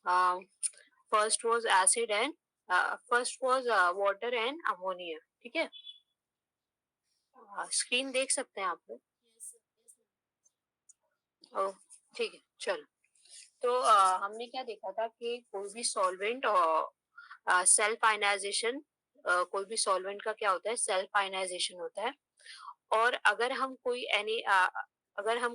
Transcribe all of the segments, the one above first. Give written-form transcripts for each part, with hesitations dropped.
First was acid and first was water and ammonia. ठीक है, screen देख सकते हैं आप लोग? ओ, ठीक है, चलो। तो हमने क्या देखा था कि कोई भी सॉल्वेंट और सेल्फ आयनाइजेशन, कोई भी सॉल्वेंट का क्या होता है, सेल्फ आयनाइजेशन होता है। और अगर हम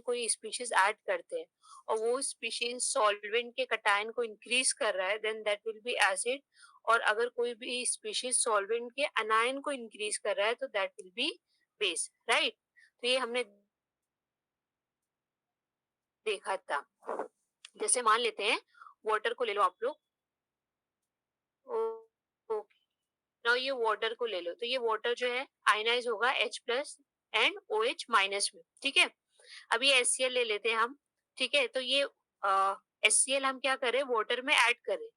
कोई स्पीशीज ऐड करते हैं और वो स्पीशीज सॉल्वेंट के कटायन को इंक्रीज कर रहा है, then that will be acid. और अगर कोई भी स्पीशीज सॉल्वेंट के अनायन को इंक्रीज कर रहा है तो that will B base, right. तो ये हमने देखा था। जैसे मान लेते हैं वाटर को ले लो आप लोग। ओके, नाउ ये वाटर को ले लो, तो ये वाटर जो है आयनाइज होगा H plus and OH minus में। ठीक है, अभी HCl ले लेते हैं हम। ठीक है, तो ये HCl हम क्या करें, वाटर में ऐड करें।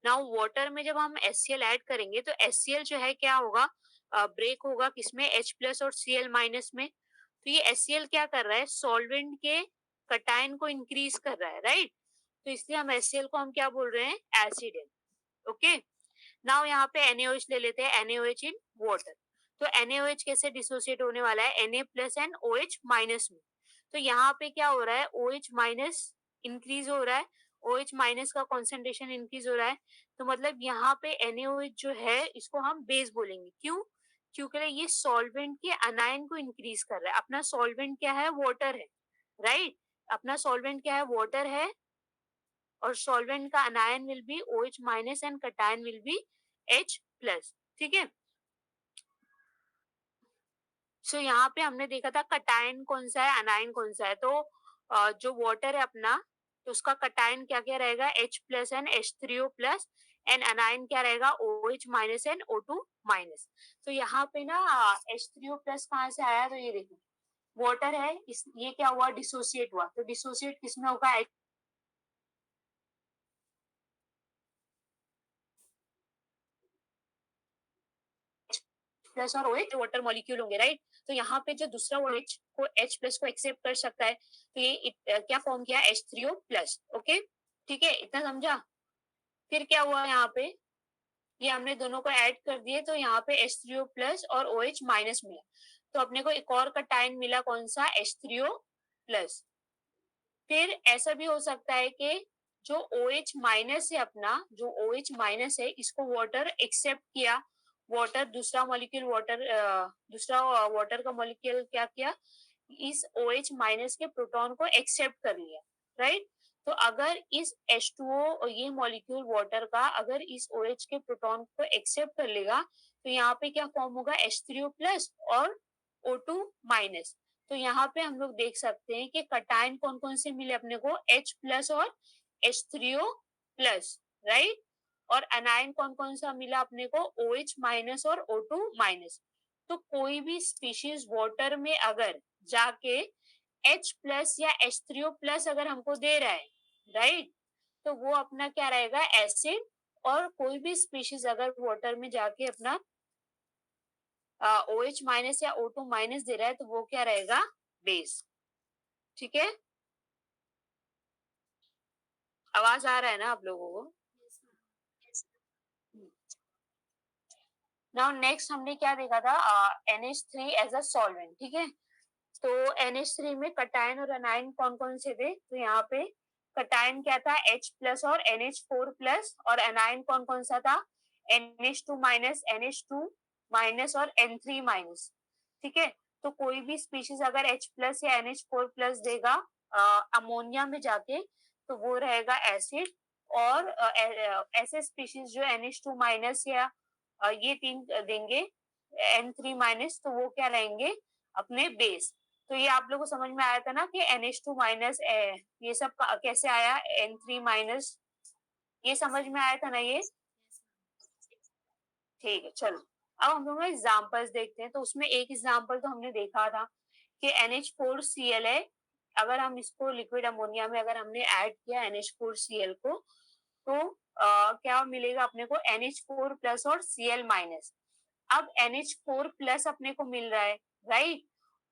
नाउ वाटर में जब हम HCl ऐड करेंगे तो HCl जो है क्या होगा, ब्रेक होगा किसमें, H प्लस और Cl माइनस में। तो ये HCl क्या कर रहा है, सॉल्वेंट के कटायन को इंक्रीज कर रहा है, राइट। तो इसलिए हम HCl को हम क्या बोल रहे हैं, एसिड है। ओके, नाउ यहाँ पे NaOH ले लेते हैं, NaOH इन वाटर। तो NaOH कैसे डिसोसिएट होने वाला है, Na plus and OH minus में। तो यहाँ पे क्या हो रहा है, OH माइनस इंक्रीज हो रहा है, OH माइनस का कॉन्सेंट्रेशन इंक्रीज हो रहा है। तो मतलब यहाँ पे NaOH जो है इसको हम बेस बोलेंगे। क्यों, क्योंकि ये सॉल्वेंट के अनायन को इंक्रीज कर रहा है। अपना सॉल्वेंट क्या है, वाटर है, राइट। अपना सॉल्वेंट क्या है, वाटर है। और सॉल्वेंट का अनायन will be OH minus and cation will be H plus. ठीक है, सो यहाँ पे हमने देखा था कटायन कौन सा है, अनायन कौन सा है। तो जो वाटर है अपना, तो उसका कटायन क्या क्या रहेगा, H plus and H3O plus. And अनायन क्या रहेगा, OH minus and O2 minus. तो यहाँ पे ना H3O प्लस कहाँ से आया, तो ये देखो वाटर है, ये क्या हुआ, डिसोसिएट हुआ। तो डिसोसिएट किसमें होगा, प्लस और OH वाटर मॉलिक्यूल होंगे, राइट। तो यहाँ पे जो दूसरा OH को H प्लस को एक्सेप्ट कर सकता है, तो ये क्या फॉर्म किया, H3O प्लस। ओके, ठीक है, इतना समझा। फिर क्या हुआ यहाँ पे, ये हमने दोनों को ऐड कर दिए, तो यहाँ पे H3O प्लस और OH माइनस मिला। तो अपने को एक और कटायन मिला, कौन सा, H3O प्लस। फिर ऐसा भी हो सकता है कि जो OH माइनस है अपना, जो OH माइनस है इसको वाटर एक्सेप्ट किया। वाटर दूसरा मॉलिक्यूल, वाटर दूसरा वाटर का मॉलिक्यूल क्या किया, इस OH माइनस के प्रोटॉन को एक्सेप्ट कर लिया, राइट। तो अगर इस H2O ये मॉलिक्यूल वाटर का अगर इस OH के प्रोटॉन को एक्सेप्ट कर लेगा, तो यहाँ पे क्या फॉर्म होगा, H3O प्लस और O2 माइनस। तो यहाँ पे हम लोग देख सकते हैं कि कटायन कौन कौन से मिले अपने को, H प्लस और H3O प्लस, राइट। और अनायन कौन कौन सा मिला अपने को, OH माइनस और O2 माइनस। तो कोई भी स्पीशीज वाटर में अगर जाके H प्लस या H3O प्लस अगर हमको दे रहा है, राइट, तो वो अपना क्या रहेगा, एसिड। और कोई भी स्पीशीज अगर वाटर में जाके अपना OH माइनस या O2 माइनस दे रहा है, तो वो क्या रहेगा, बेस। ठीक है, आवाज आ रहा है ना आप लोगों को? नाउ नेक्स्ट हमने क्या देखा था, NH3 एज अ सॉल्वेंट। ठीक है, तो NH3 में कटायन और अनायन कौन कौन से थे, तो यहाँ पे कटायन क्या था, H प्लस और NH4 प्लस। और अनायन कौन कौन सा था, NH2 माइनस, NH2 माइनस और N3 माइनस। ठीक है, तो कोई भी स्पीशीज अगर H प्लस या NH4 प्लस देगा अमोनिया में जाके, तो वो रहेगा एसिड। और ऐसे स्पीशीज जो NH2 माइनस या ये तीन देंगे, N3 माइनस, तो वो क्या रहेंगे, अपने बेस। तो ये आप लोगों को समझ में आया था ना कि NH2 माइनस ये सब कैसे आया, N3 माइनस, ये समझ में आया था ना ये? ठीक है, चलो। अब हम लोग एग्जाम्पल्स देखते हैं। तो उसमें एक एग्जाम्पल तो हमने देखा था कि NH4Cl है। अगर हम इसको लिक्विड अमोनिया में अगर हमने ऐड किया NH4Cl को, तो क्या मिलेगा अपने को, NH4 प्लस और Cl माइनस। अब NH4 प्लस अपने को मिल रहा है, राइट।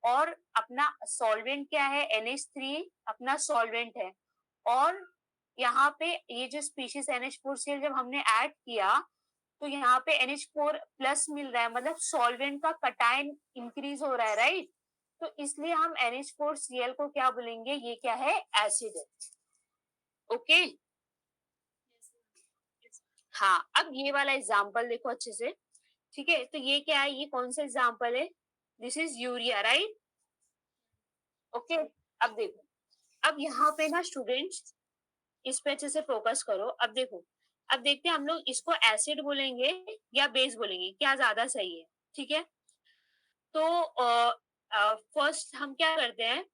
और अपना सॉल्वेंट क्या है, NH3 अपना सॉल्वेंट है। और यहाँ पे ये जो स्पीशीज NH4Cl जब हमने ऐड किया तो यहाँ पे NH4 प्लस मिल रहा है, मतलब सॉल्वेंट का कटायन इंक्रीज हो रहा है, राइट। तो इसलिए हम NH4Cl को क्या बोलेंगे, ये क्या है, एसिड है। ओके हाँ, अब ये वाला एग्जाम्पल देखो अच्छे से, ठीक है। तो ये क्या है, ये कौन सा एग्जाम्पल है, this is urea, right. Okay अब देखो, अब यहाँ पे ना स्टूडेंट्स इस पे अच्छे से फोकस करो। अब देखो, अब देखते हैं हम लोग इसको एसिड बोलेंगे या बेस बोलेंगे, क्या ज्यादा सही है, ठीक है। तो फर्स्ट हम क्या करते हैं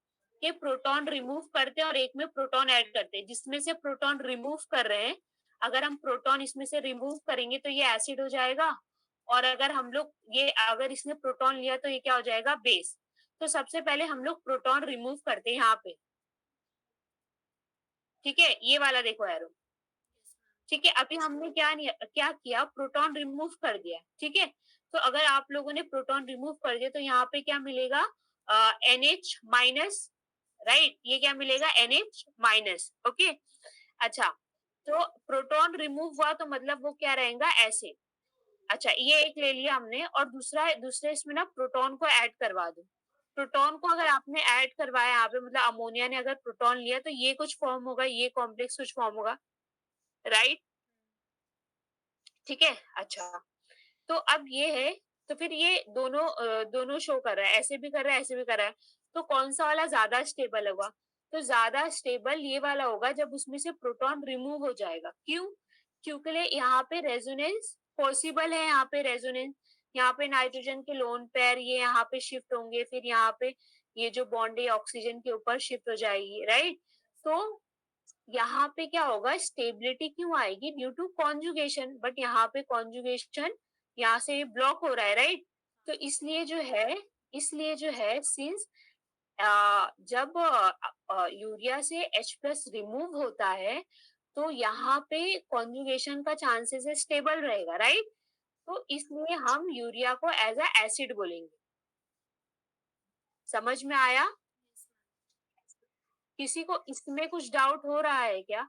कि प्रोटॉन रिमूव करते हैं और एक में प्रोटॉन ऐड करते हैं। जिसमें से प्रोटॉन रिमूव कर रहे हैं, अगर हम प्रोटॉन इसमें से रिमूव करेंगे तो ये एसिड हो जाएगा, और अगर हम लोग ये अगर इसने प्रोटॉन लिया तो ये क्या हो जाएगा, बेस। तो सबसे पहले हम लोग प्रोटॉन रिमूव करते हैं यहाँ पे, ठीक है, ये वाला देखो एरो, ठीक है। अभी हमने क्या किया, प्रोटॉन रिमूव कर दिया, ठीक है। तो अगर आप लोगों ने प्रोटॉन रिमूव कर दिया तो यहाँ पे क्या मिलेगा, NH माइनस, राइट, ये क्या मिलेगा, NH माइनस। ओके अच्छा, तो प्रोटॉन रिमूव हुआ तो मतलब वो क्या रहेगा, एसिड। अच्छा, ये एक ले लिया हमने, और दूसरे इसमें ना प्रोटॉन को ऐड करवा दो। प्रोटॉन को अगर आपने ऐड करवाया यहाँ पे, मतलब अमोनिया ने अगर प्रोटॉन लिया तो ये कुछ फॉर्म होगा, ये कॉम्प्लेक्स कुछ फॉर्म होगा, राइट, ठीक है। अच्छा, तो अब ये है, तो फिर ये दोनों शो कर रहा है, ऐसे भी कर रहा है, ऐसे भी कर रहा है। तो कौन सा वाला ज्यादा स्टेबल होगा, तो ज्यादा स्टेबल ये वाला होगा जब उसमें से प्रोटॉन रिमूव हो जाएगा। क्यों, क्योंकि यहाँ पे रेजोनेंस पॉसिबल है, यहाँ पे रेजोनेंस, यहाँ पे नाइट्रोजन के लोन पेयर ये यहाँ पे शिफ्ट होंगे, फिर यहाँ पे ये जो बॉन्ड है ऑक्सीजन के ऊपर शिफ्ट हो जाएगी, राइट। तो यहाँ पे क्या होगा, स्टेबिलिटी क्यों आएगी, ड्यू टू कॉन्जुगेशन, बट यहाँ पे कॉन्जुगेशन यहाँ से ब्लॉक हो रहा है, राइट। तो इसलिए जो है सिंस जब यूरिया से H+ रिमूव होता है तो यहाँ पे कॉन्जुगेशन का चांसेस है स्टेबल रहेगा, राइट। तो इसलिए हम यूरिया को एज अ एसिड बोलेंगे। समझ में आया, किसी को इसमें कुछ डाउट हो रहा है क्या,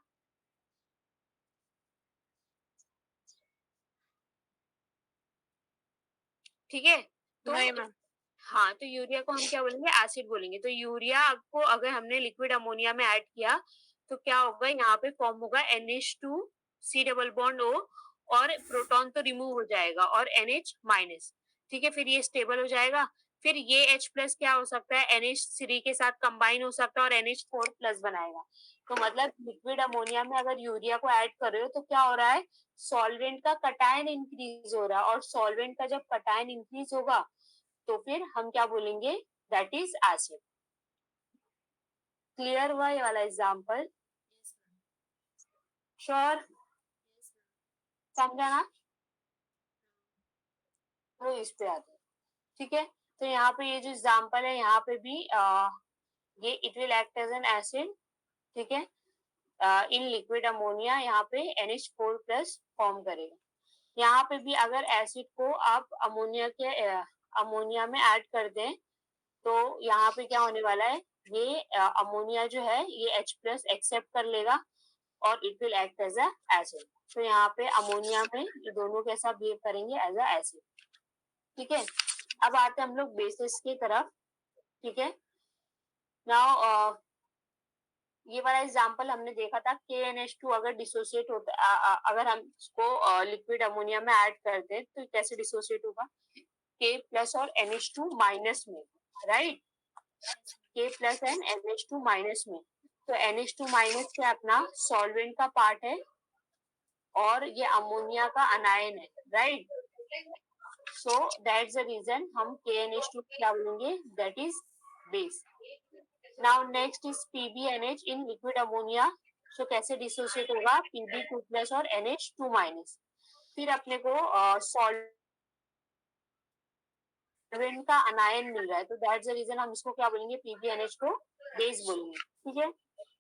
ठीक है। तो नहीं मैम, हाँ, तो यूरिया को हम क्या बोलेंगे, एसिड बोलेंगे। तो यूरिया को अगर हमने लिक्विड अमोनिया में ऐड किया तो क्या होगा, यहाँ पे फॉर्म होगा NH2C डबल बॉन्ड O, और प्रोटॉन तो रिमूव हो जाएगा और NH माइनस, ठीक है। फिर ये स्टेबल हो जाएगा, फिर ये H+ क्या हो सकता है, NH3 के साथ कंबाइन हो सकता है और NH4+ बनाएगा। तो मतलब लिक्विड अमोनिया में अगर यूरिया को ऐड कर रहे हो तो क्या हो रहा है, सॉल्वेंट का कटायन इंक्रीज हो रहा है, और सॉल्वेंट का जब कटायन इंक्रीज होगा तो फिर हम क्या बोलेंगे, दैट इज एसिड। क्लियर हुआ ये वाला एग्जाम्पल, श्योर, समझा ना। तो इस पे आते हैं, ठीक है। तो यहाँ पे ये जो एग्जाम्पल है, यहाँ पे भी ये it will act as an acid, ठीक है, इन लिक्विड अमोनिया, यहाँ पे NH4+ फॉर्म करेगा। यहाँ पे भी अगर एसिड को आप अमोनिया में ऐड कर दें तो यहाँ पे क्या होने वाला है, ये अमोनिया जो है ये H+ एक्सेप्ट कर लेगा और it will act as a acid. तो यहाँ पे अमोनिया में ये दोनों कैसा बिहेव करेंगे, एज अ एसिड, ठीक है। अब आते हैं हम लोग बेसिस की तरफ, ठीक है। नाउ ये वाला एग्जांपल हमने देखा था, KNH2 अगर डिसोसिएट होता अगर हम इसको लिक्विड अमोनिया में ऐड करते हैं तो कैसे डिसोसिएट होगा, K+ और NH2 माइनस में, right, K+ and NH2 minus में। तो NH2 माइनस क्या अपना सॉल्वेंट का पार्ट है और ये अमोनिया का अनायन है, right. So that's the reason हम KNH2 क्या बोलेंगे, that is base. Now next is PbNH in liquid ammonia. So कैसे डिसोसिएट होगा, Pb2+ और NH2 माइनस। फिर अपने को सॉल्वेंट का अनायन मिल रहा है, तो दैट्स द रीजन हम इसको क्या बोलेंगे, PbNH को बेस बोलेंगे, ठीक है।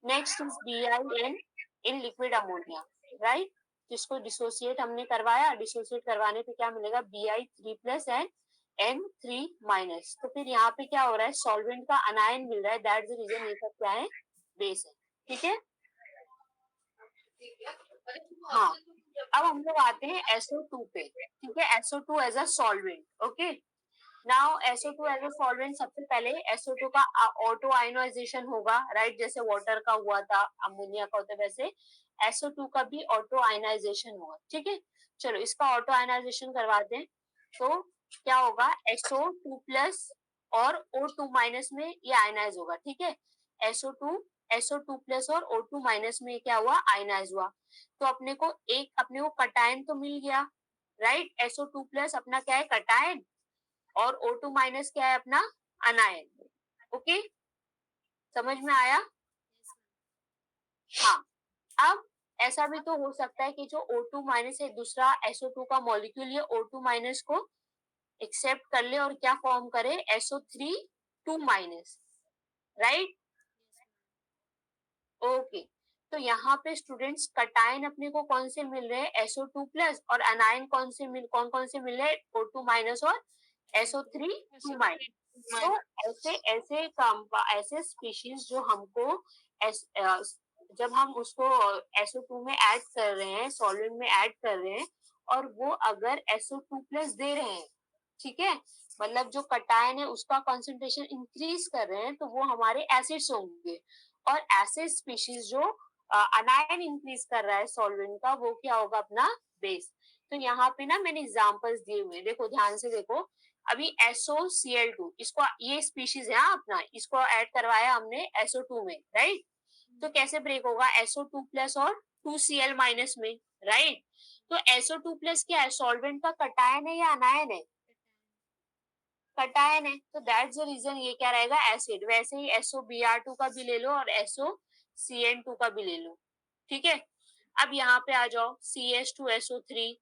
Next is BiN in liquid ammonia, right. जिसको डिसोसिएट हमने करवाया, डिसोसिएट करवाने पे क्या मिलेगा, Bi3+ एंड N3 माइनस। तो फिर यहाँ पे क्या हो रहा है, सॉल्वेंट का अनायन मिल रहा है, दैट्स द रीजन ये सब क्या है, बेस है, ठीक है। हाँ, अब हम लोग आते हैं SO2 पे, ठीक है, SO2 as a solvent, okay. Now SO2 as a solvent, सबसे पहले SO2 का ऑटो आयनाइजेशन होगा, राइट, जैसे वाटर का हुआ था, अमोनिया का होता है, वैसे SO2 का भी ऑटो आयनाइजेशन होगा, ठीक है। चलो इसका ऑटो आयनाइजेशन करवाते हैं, तो क्या होगा, SO2 प्लस और O2 माइनस में ये आयनाइज होगा, ठीक है। SO2 प्लस और O2 माइनस में क्या हुआ, आयनाइज हुआ। तो अपने को कटायन तो मिल गया, राइट। SO2 प्लस अपना क्या है, कटायन, और O2 माइनस क्या है अपना, अनायन, ओके, समझ में आया। हाँ, अब ऐसा भी तो हो सकता है कि जो O2 माइनस है, दूसरा SO2 का मॉलिक्यूल, ये O2 माइनस को एक्सेप्ट कर ले और क्या फॉर्म करे, SO3 2 माइनस, राइट, ओके। तो यहाँ पे स्टूडेंट्स कटायन अपने को कौन से मिल रहे हैं, SO2 प्लस, और अनायन कौन कौन से मिल रहे हैं, O2 माइनस और SO3 2 माइनस। तो ऐसे ऐसे ऐसे स्पीशीज जो हमको जब हम उसको SO2 में ऐड कर रहे हैं, सॉल्वेंट में ऐड कर रहे हैं, और वो अगर SO2 प्लस दे रहे हैं, ठीक है, मतलब जो कटायन है उसका कंसंट्रेशन इंक्रीज कर रहे हैं, तो वो हमारे एसिड्स होंगे। और एसिड स्पीशीज जो अनायन इंक्रीज कर रहा है सॉल्वेंट का, वो क्या होगा, अपना बेस। तो यहाँ पे ना मैंने एग्जांपल्स दिए हुए, देखो ध्यान से देखो। अभी SOCl2, इसको, ये स्पीशीज है अपना, इसको ऐड करवाया हमने SO2 में, राइट। तो कैसे ब्रेक होगा, SO2 प्लस और 2Cl माइनस में, राइट। तो SO2 प्लस क्या है, सॉल्वेंट का कटायन है या अनायन है, कटायन है, तो दैट्स द रीजन ये क्या रहेगा, एसिड। वैसे ही SOBr2 का भी ले लो और SOCN2 का भी ले लो, ठीक है। अब यहाँ पे आ जाओ, CH2SO3,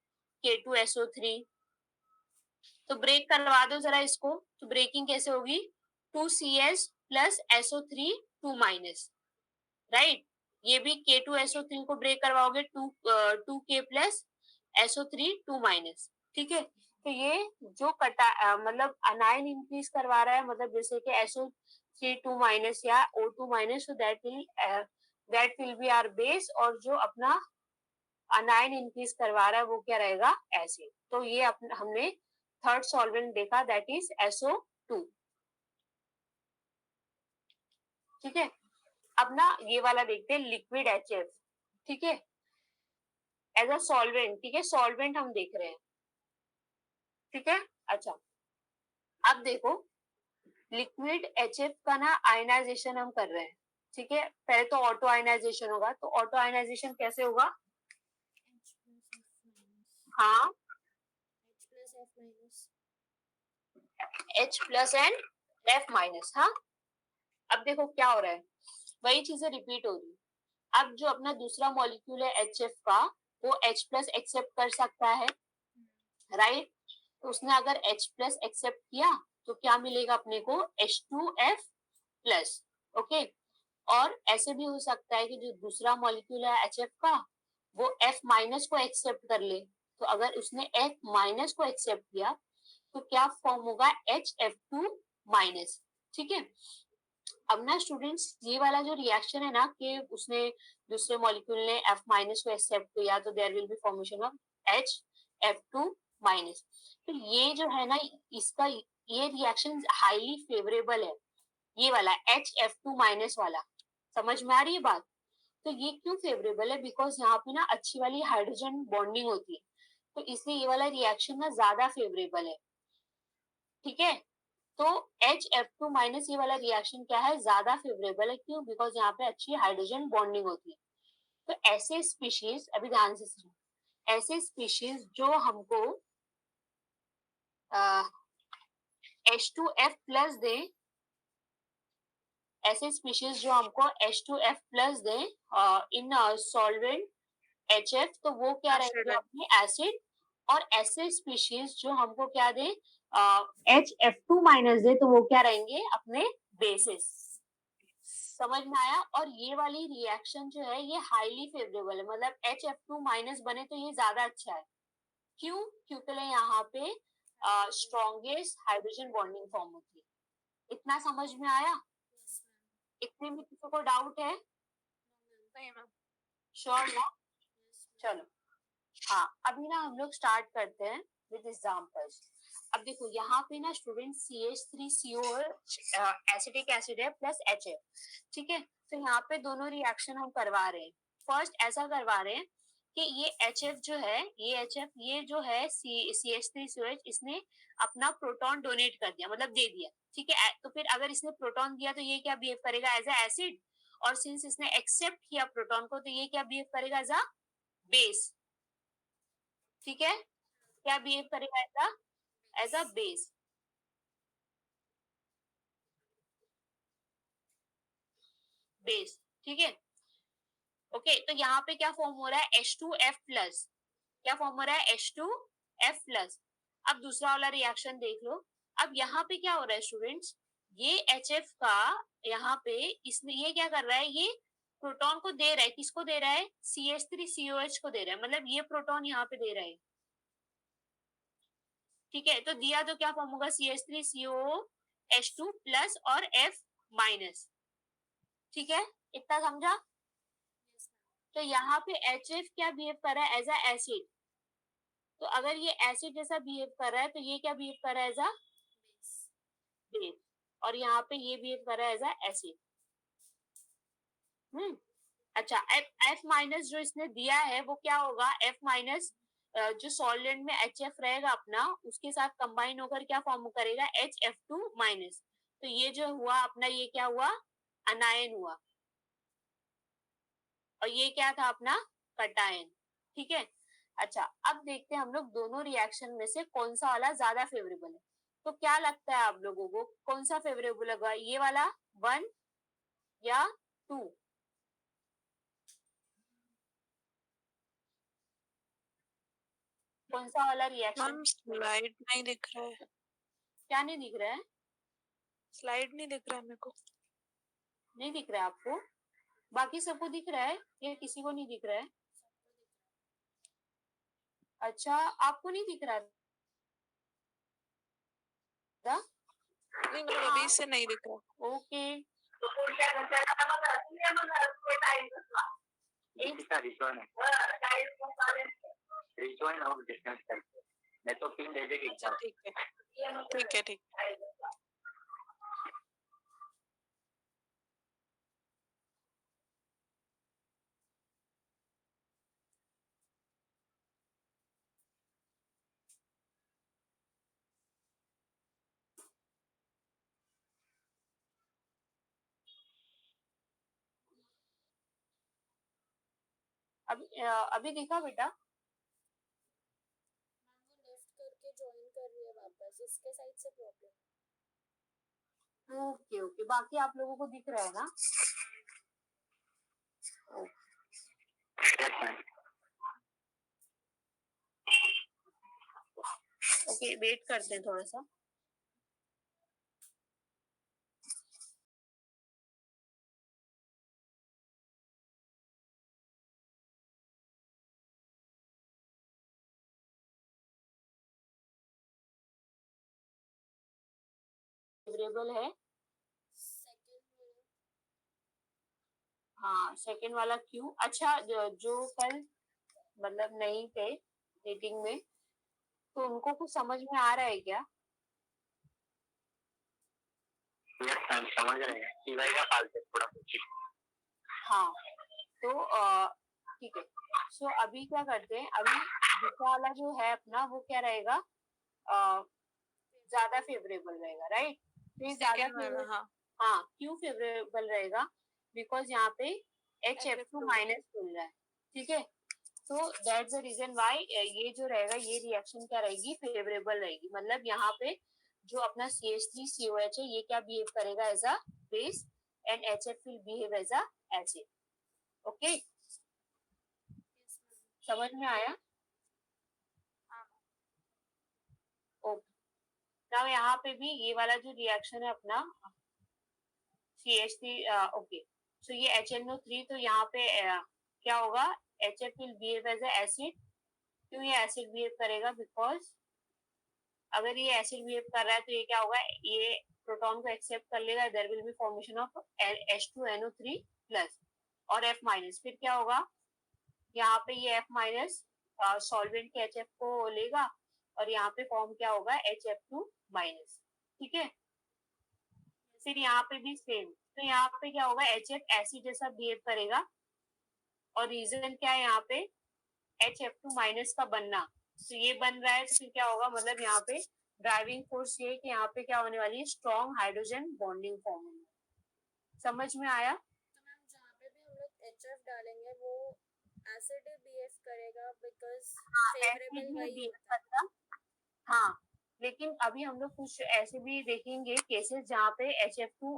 K2SO3, तो ब्रेक करवा दो जरा इसको, तो ब्रेकिंग कैसे होगी, 2CS plus SO3 2 minus, right. ये भी K2SO3 को ब्रेक करवाओगे, 2K प्लस SO3 2 माइनस, ठीक है। तो ये जो मतलब अनायन इंक्रीज करवा रहा है, मतलब जैसे कि SO3 2 माइनस या O2 माइनस, तो that will be our base, और जो अपना अनायन इंक्रीज करवा रहा है वो क्या रहेगा, एसिड। तो ये हमने थर्ड सॉल्वेंट देखा, दैट इज SO2, ठीक है। अब ना ये वाला देखते हैं, लिक्विड HF, ठीक है, एज अ सॉल्वेंट, ठीक है, सॉल्वेंट हम देख रहे हैं, ठीक है। अच्छा, अब देखो, लिक्विड HF का ना आयनाइजेशन हम कर रहे हैं, ठीक है। पहले तो ऑटो आयनाइजेशन होगा, तो ऑटो आयनाइजेशन कैसे होगा, हाँ, H plus and F minus, हाँ। अब देखो क्या हो रहा है, वही चीजें रिपीट हो रही है। अब जो अपना दूसरा मॉलिक्यूल है HF का, वो H प्लस एक्सेप्ट कर सकता है, राइट। तो उसने अगर H प्लस एक्सेप्ट किया, तो क्या मिलेगा अपने को, H2F प्लस, ओके। और ऐसे भी हो सकता है कि जो दूसरा मॉलिक्यूल है HF का, वो F माइनस को एक्सेप्ट कर ले। तो अगर उसने F माइनस को एक्सेप्ट किया, तो क्या फॉर्म होगा, HF2 माइनस, ठीक है। अब ना स्टूडेंट्स, ये वाला जो रिएक्शन है ना, कि उसने दूसरे मॉलिक्यूल ने F माइनस को एक्सेप्ट किया, तो there will be formation of HF2 minus. तो ये जो है ना, इसका ये रिएक्शन हाईली फेवरेबल है, ये वाला HF2 माइनस वाला, समझ में आ रही है बात। तो ये क्यों फेवरेबल है, बिकॉज यहाँ पे ना अच्छी वाली हाइड्रोजन बॉन्डिंग होती है, तो इसलिए ये वाला रिएक्शन ना ज्यादा फेवरेबल है, ठीक है। तो HF2 माइनस ये वाला रिएक्शन क्या है, ज्यादा फेवरेबल है, क्यों, बिकॉज यहाँ पे अच्छी हाइड्रोजन बॉन्डिंग होती है। तो ऐसे स्पीशीज, अभी ध्यान से सुनो, ऐसे स्पीशीज जो हमको H2F प्लस दे, ऐसे स्पीशीज जो हमको H2F प्लस दे इन सॉल्वेंट HF, तो वो क्या रहेंगे, अपने एसिड। और ऐसे स्पीशीज जो हमको क्या दे, HF2 माइनस दे, तो वो क्या रहेंगे, अपने बेसिस, समझ में आया। और ये वाली रिएक्शन जो है, ये हाईली फेवरेबल है, मतलब HF2 माइनस बने तो ये ज्यादा अच्छा है, क्यों, क्योंकि यहाँ पे स्ट्रॉन्गेस्ट हाइड्रोजन बॉन्डिंग फॉर्म होती है। इतना समझ में आया, इतने में किसी को डाउट है, श्योर ना। चलो हाँ, अभी ना हम लोग स्टार्ट करते हैं विद एग्जांपल्स। अब देखो यहाँ पे ना स्टूडेंट CH3CO एसिटिक एसिड है प्लस HF, ठीक है। तो यहाँ पे दोनों रिएक्शन हम करवा रहे हैं। फर्स्ट ऐसा करवा रहे हैं कि ये HF जो है, ये HF ये जो है CH3COH इसने अपना प्रोटॉन डोनेट कर दिया, मतलब दे दिया, ठीक है। तो फिर अगर इसने प्रोटॉन दिया तो ये क्या बिहेव करेगा एज अ एसिड, और सिंस इसने एक्सेप्ट किया प्रोटॉन को तो ये क्या बिहेव करेगा एज अ बेस, ठीक है। क्या बिहेव करेगा एज अ बेस। बेस, ठीक है। ओके, तो यहाँ पे क्या फॉर्म हो रहा है H2F प्लस, क्या फॉर्म हो रहा है H2F प्लस। अब दूसरा वाला रिएक्शन देख लो। अब यहाँ पे क्या हो रहा है स्टूडेंट्स, ये HF का यहाँ पे इसने ये क्या कर रहा है, ये प्रोटॉन को दे रहा है, किसको दे रहा है CH3COH को दे रहा है, मतलब ये प्रोटॉन यहाँ पे दे रहा है, ठीक है। तो दिया तो क्या फॉर्म होगा CH3COH2 प्लस और F माइनस, ठीक है। इतना समझा। तो यहाँ पे HF क्या बिहेव कर रहा है एज अ एसिड, तो अगर ये एसिड जैसा बिहेव कर रहा है तो ये क्या बिहेव कर रहा है एज अ बेस, और यहाँ पे ये बिहेव कर रहा है एज अ एसिड। अच्छा, F माइनस जो इसने दिया है वो क्या होगा, F माइनस जो सॉल्वेंट में HF रहेगा अपना, उसके साथ कंबाइन होकर क्या फॉर्म करेगा HF2 माइनस। तो ये जो हुआ अपना, ये क्या हुआ अनायन हुआ, और ये क्या था अपना कटायन, ठीक है। अच्छा, अब देखते हैं हम लोग दोनों रिएक्शन में से कौन सा वाला ज्यादा फेवरेबल है। तो क्या लगता है आप लोगों को कौन सा फेवरेबल होगा, ये वाला 1 या 2? कौन सा वाला रिएक्शन? स्लाइड नहीं दिख रहा है। क्या नहीं दिख रहा है? स्लाइड नहीं दिख रहा है मेरे को। नहीं दिख रहा है आपको? बाकी सबको दिख रहा है या किसी को नहीं दिख रहा है? अच्छा, आपको नहीं दिख रहा था? नहीं, मतलब अभी से नहीं दिख रहा। ओके, मैं तो पिन दे देगी। अच्छा ठीक है, ठीक है, ठीक है। अभी दिखा बेटा? लेफ्ट करके ज्वाइन कर रही है वापस, इसके साइड से प्रॉब्लम। ओके ओके, बाकी आप लोगों को दिख रहा है ना? ओके, वेट करते हैं थोड़ा सा। फेवरेबल है, हाँ सेकंड वाला क्यों? अच्छा, जो कल मतलब नहीं थे मीटिंग में, तो उनको कुछ समझ में आ रहा है क्या? समझ रहे हैं सिवाय का फालतू थोड़ा कुछ। हाँ, तो ठीक है। सो अभी क्या करते हैं, अभी दूसरा वाला जो है अपना वो क्या रहेगा, ज्यादा फेवरेबल रहेगा, राइट। तो ज्यादा फेवरेबल, हाँ क्यों फेवरेबल रहेगा, बिकॉज यहाँ पे HF2 माइनस खुल रहा है, ठीक है। तो दैट्स द रीजन व्हाई ये जो रहेगा, ये रिएक्शन क्या रहेगी, फेवरेबल रहेगी। मतलब यहाँ पे जो अपना CH3COH है ये क्या बिहेव करेगा as a base, and HF will behave as a acid. Okay, समझ में आया? ओके, नाउ यहाँ पे भी ये वाला जो रिएक्शन है अपना CH3, ओके, सो ये HNO3, तो यहाँ पे क्या होगा, HF will behave as a acid. क्यों ये एसिड बिहेव करेगा, बिकॉज अगर ये एसिड बिहेव कर रहा है तो ये क्या होगा, ये प्रोटॉन को एक्सेप्ट कर लेगा, there will be formation of H2NO3 plus और F माइनस। फिर क्या होगा, यहाँ पे ये F माइनस सॉल्वेंट के HF को लेगा और यहाँ पे फॉर्म क्या होगा HF2 माइनस, ठीक है। फिर यहाँ पे भी सेम, तो यहाँ पे क्या होगा HF एसिड जैसा बिहेव करेगा और रीजन क्या है यहाँ पे HF2 माइनस का बनना, तो ये बन रहा है तो फिर क्या होगा मतलब यहाँ पे ड्राइविंग फोर्स ये कि यहाँ पे क्या होने वाली है स्ट्रॉन्ग हाइड्रोजन बॉन्डिंग फॉर्म होने वाली। समझ में आया? तो मैम जहाँ पे भी हम लोग HF डालेंगे वो एसिड ही बिहेव करेगा बिकॉज फेवरेबल वही होता है। हाँ, लेकिन अभी हम लोग कुछ ऐसे भी देखेंगे केसेस जहाँ पे HF2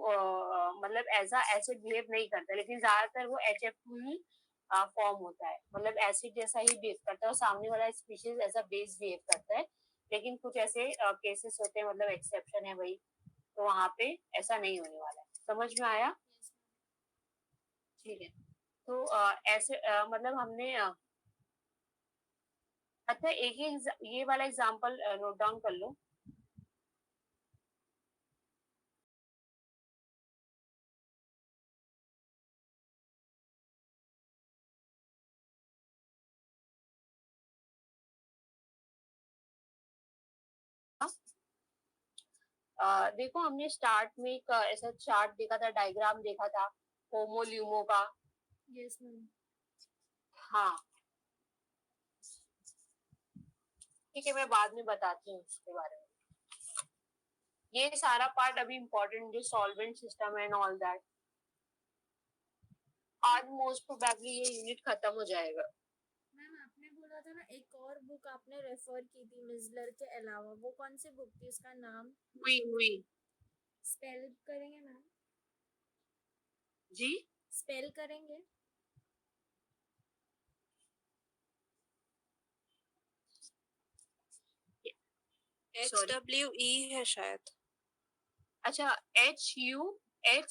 मतलब ऐसा एसिड बिहेव नहीं करता, लेकिन ज्यादातर वो HF2 ही फॉर्म होता है, मतलब एसिड जैसा ही बिहेव करता है और सामने वाला स्पीशीज ऐसा बेस बिहेव करता है। लेकिन कुछ ऐसे केसेस होते हैं, मतलब एक्सेप्शन है भाई, तो वहाँ पे ऐसा नहीं होने वाला है। समझ में आया? ठीक है, तो ऐसे मतलब हमने अच्छा एक ही ये वाला एग्जांपल नोट डाउन कर लो। देखो हमने स्टार्ट में एक ऐसा चार्ट देखा था, डायग्राम देखा था होमोल्यूमो का। Yes ma'am. हाँ ठीक है, मैं बाद में बताती हूँ उसके बारे में। ये सारा पार्ट अभी इम्पोर्टेंट जो सॉल्वेंट सिस्टम है एंड ऑल दैट, आज मोस्ट प्रोबेबली ये यूनिट खत्म हो जाएगा। मैम आपने बोला था ना एक और बुक आपने रेफर की थी मिजलर के अलावा, वो कौन सी बुक थी, उसका नाम हुई स्पेल करेंगे मैम? जी स्पेल करेंगे? HWE है शायद। अच्छा HUHEEY।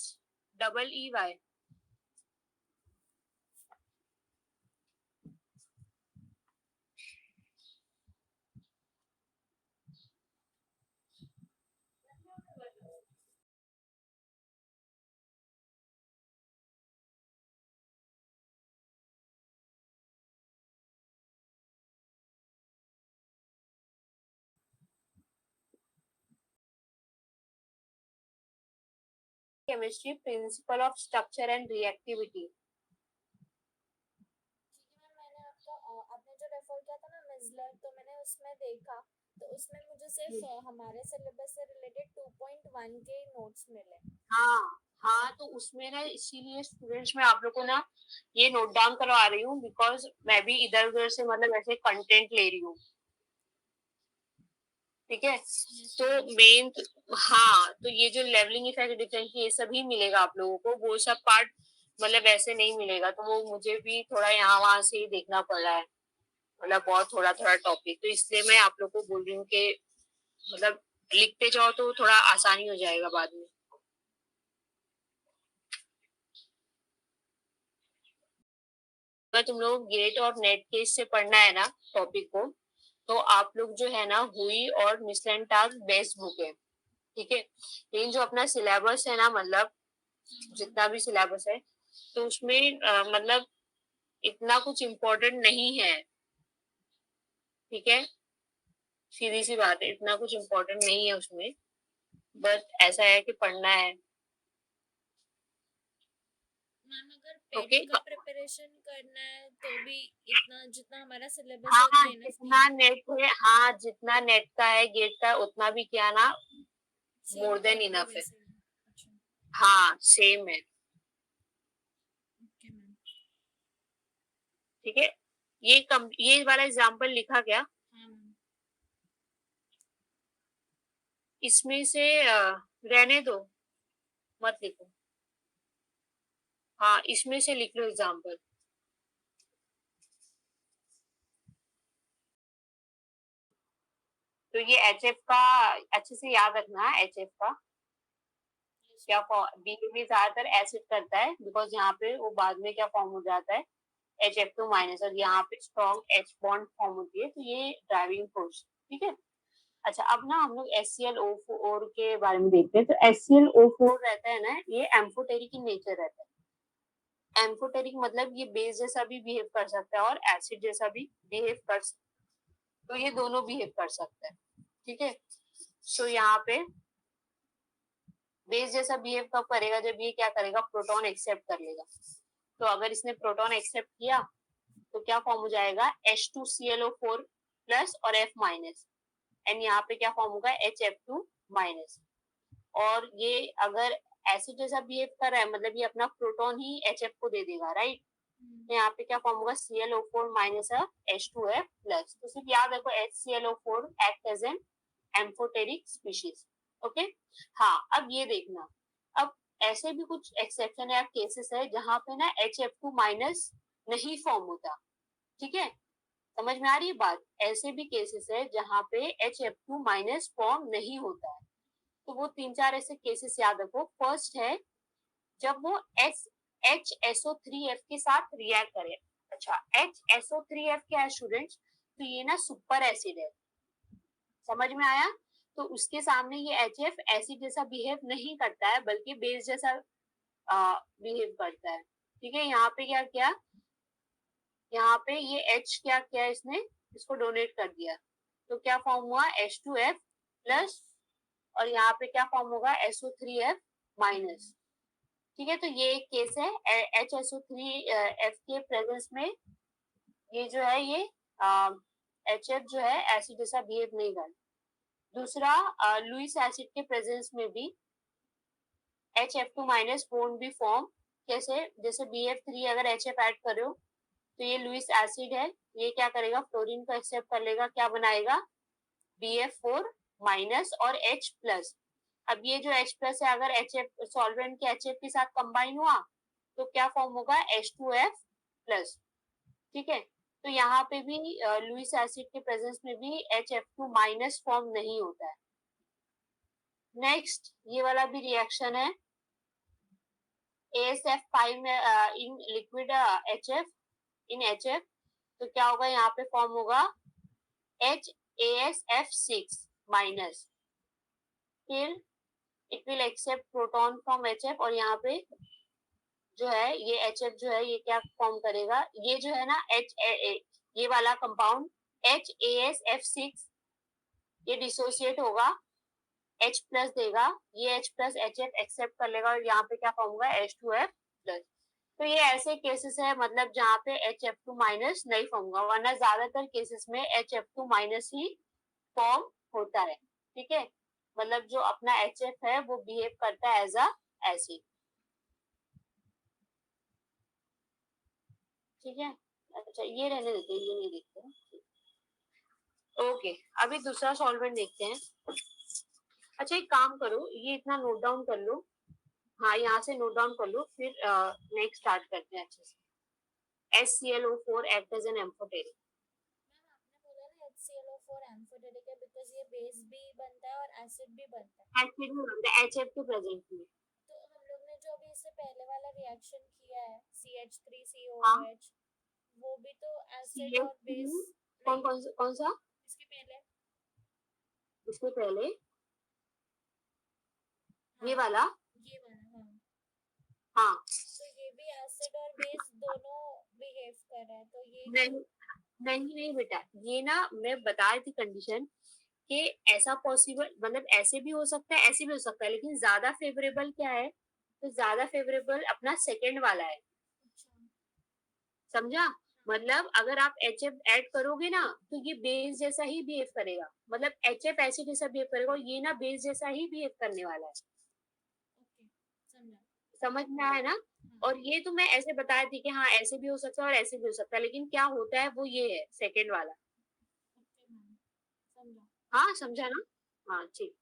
Chemistry principle of structure and reactivity. क्योंकि मैम मैंने आपने जो रेफर किया था ना मिजलर, तो मैंने उसमें देखा, तो उसमें मुझे सिर्फ हमारे सिलेबस से रिलेटेड 2.1 के नोट्स मिले। हाँ हाँ, तो उसमें ना इसीलिए स्टूडेंट्स में आप लोग को ना ये नोट डाउन करवा रही हूँ, बिकॉज मैं भी इधर उधर से मतलब ऐसे कंटेंट ले रही हूँ, ठीक है। तो मेन हाँ, तो ये जो लेवलिंग इफेक्ट डिफरेंस ये सभी मिलेगा आप लोगों को, वो सब पार्ट मतलब ऐसे नहीं मिलेगा, तो वो मुझे भी थोड़ा यहाँ वहां से ही देखना पड़ रहा है, मतलब बहुत थोड़ा थोड़ा टॉपिक, तो इसलिए मैं आप लोग को बोल रही हूँ कि मतलब लिखते जाओ तो थोड़ा आसानी हो जाएगा बाद में। अगर तुम लोग गेट और नेट केस से पढ़ना है ना टॉपिक को, तो आप लोग जो है ना हुई और मिसलेन टास्क बेस्ट बुक है, ठीक है। लेकिन जो अपना सिलेबस है ना, मतलब जितना भी सिलेबस है, तो उसमें मतलब इतना कुछ इम्पोर्टेंट नहीं है, ठीक है। सीधी सी बात है, इतना कुछ इम्पोर्टेंट नहीं है उसमें, बस ऐसा है कि पढ़ना है। मैम अगर ओके पेट का प्रिपरेशन करना है तो भी इतना जितना हमारा सिलेबस है हाँ, उतना इनफ नहीं जितना है? नेट है, हाँ जितना नेट का है गेट का उतना भी क्या ना सेम मोर देन पेट भी इनफ है। वैसे ही? अच्छा। हाँ सेम है, ओके मैम। ठीक है। ये वाला एग्जाम्पल लिखा गया, हाँ मैम। इसमें से रहने दो, मत लिखो। हाँ इसमें से लिख लो एग्जाम्पल। तो ये HF का अच्छे से याद रखना है, HF का क्या बी ज्यादातर एसिड करता है, बिकॉज यहाँ पे वो बाद में क्या फॉर्म हो जाता है HF2 माइनस, और यहाँ पे स्ट्रॉन्ग H बॉन्ड फॉर्म होती है, तो ये ड्राइविंग फोर्स, ठीक है। अच्छा अब ना हम लोग HClO4 के बारे में देखते हैं। तो HClO4 रहता है ना, ये एम्फोटेरिक इन नेचर रहता है, एम्फोटेरिक मतलब ये बेस जैसा भी बिहेव कर सकता है और एसिड जैसा भी बिहेव कर सकता है, तो ये दोनों बिहेव कर सकता है, ठीक है। तो यहाँ पे बेस जैसा बिहेव कब करेगा, जब ये क्या करेगा, प्रोटॉन एक्सेप्ट कर लेगा। तो अगर इसने प्रोटॉन एक्सेप्ट किया तो क्या फॉर्म हो जाएगा, H2ClO4 प्लस और F माइनस, एंड यहाँ पे क्या फॉर्म होगा, HF2 माइनस। और ये अगर एसिड जैसा बिहेव कर रहा है मतलब ये अपना प्रोटॉन ही HF को दे देगा, राइट। तो यहाँ पे क्या फॉर्म होगा, ClO4 माइनस H2F प्लस। तो सिर्फ याद रखो HClO4 act as an amphoteric species, okay. हाँ, अब ये देखना, अब ऐसे भी कुछ एक्सेप्शन या केसेस है जहाँ पे ना HF2 माइनस नहीं फॉर्म होता, ठीक है। समझ में आ रही है बात, ऐसे भी केसेस है जहाँ पे HF2 माइनस फॉर्म नहीं होता है। तो वो 3-4 ऐसे केसेस याद रखो। फर्स्ट है जब वो HSO3F के साथ रिएक्ट करे। अच्छा, HSO3F क्या है स्टूडेंट्स, तो ये ना सुपर एसिड है, समझ में आया। तो उसके सामने ये HF एसिड जैसा बिहेव नहीं करता है बल्कि बेस जैसा बिहेव करता है, ठीक है। यहाँ पे क्या किया, यहाँ पे ये H क्या किया, इसने इसको डोनेट कर दिया, तो क्या फॉर्म हुआ, H2F प्लस, और यहाँ पे क्या फॉर्म होगा, SO3F माइनस, ठीक है। तो ये एक केस है, HSO3F के प्रेजेंस में ये जो है ये HF जो है एसिड जैसा बिहेव नहीं कर। दूसरा, लुइस एसिड के प्रेजेंस में भी HF2 minus won't be form. कैसे, जैसे BF3 अगर HF ऐड करो तो ये लुइस एसिड है, ये क्या करेगा, फ्लोरीन को एक्सेप्ट कर लेगा, क्या बनाएगा, BF4 माइनस और H प्लस। अब ये जो H प्लस है अगर HF सॉल्वेंट के HF के साथ कंबाइन हुआ तो क्या फॉर्म होगा, H2F प्लस, ठीक है। तो यहाँ पे भी लुइस एसिड के प्रेजेंस में भी HF2 माइनस फॉर्म नहीं होता है। नेक्स्ट ये वाला भी रिएक्शन है, ASF5 in liquid HF in HF, तो क्या होगा, यहाँ पे फॉर्म होगा HASF6 माइनस, फिर it will accept proton from HF, और यहाँ पे जो है ये HF जो है ये क्या फॉर्म करेगा, ये जो है ना ये वाला कंपाउंड HASF6 ये डिसोसिएट होगा, H प्लस देगा, ये H प्लस HF एक्सेप्ट कर लेगा और यहाँ पे क्या फॉर्म होगा, H2F प्लस। तो ये ऐसे केसेस है मतलब जहाँ पे HF2 माइनस नहीं फॉर्म होगा, वरना ज्यादातर केसेस में HF2 माइनस ही फॉर्म होता है, ठीक है। मतलब जो अपना HF है वो बिहेव करता है एज अ एसिड, ठीक है। अच्छा ये रहने देते हैं, ये नहीं देखते हैं, ओके। अभी दूसरा सॉल्वेंट देखते हैं। अच्छा एक काम करो, ये इतना नोट डाउन कर लो, हाँ यहाँ से नोट डाउन कर लो, फिर नेक्स्ट स्टार्ट करते हैं अच्छे से। HClO4 act as an amphoteric. Ma'am आपने बोला ना HClO4 एम्फोटेरिक है बिकॉज ये बेस भी बनता है और एसिड भी बनता है। एसिड में बनता है HF के प्रेजेंस में। तो हम लोग ने जो अभी इससे पहले वाला रिएक्शन किया है हाँ, CH3COOH, वो भी तो एसिड और CH3 बेस कौन नहीं, कौन सा, इसके पहले, इसके पहले ये हाँ वाला, ये वाला, हाँ। हाँ तो ये भी एसिड और बेस दोनों बिहेव कर रहा है, तो ये क्यों? नहीं नहीं नहीं बेटा, ये ना मैं बता रही थी कंडीशन कि ऐसा पॉसिबल मतलब ऐसे भी हो सकता है ऐसे भी हो सकता है, लेकिन ज्यादा फेवरेबल क्या है, तो ज्यादा फेवरेबल अपना सेकंड वाला है, अच्छा, समझा। मतलब अगर आप HF ऐड करोगे ना तो ये बेस जैसा ही बिहेव करेगा, मतलब HF एसिड जैसा बिहेव करेगा, और ये ना बेस जैसा ही बिहेव करने वाला है, ओके, समझा, समझ में आया ना। हाँ। और ये तो मैं ऐसे बताया थी कि हाँ ऐसे भी हो सकता है और ऐसे भी हो सकता है, लेकिन क्या होता है वो ये है सेकंड वाला। ओके मैम, समझा। हाँ समझा ना, हाँ ठीक।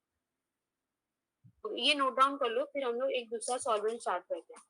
तो ये नोट डाउन कर लो, फिर हम लोग एक दूसरा सॉल्वेंट स्टार्ट करते हैं।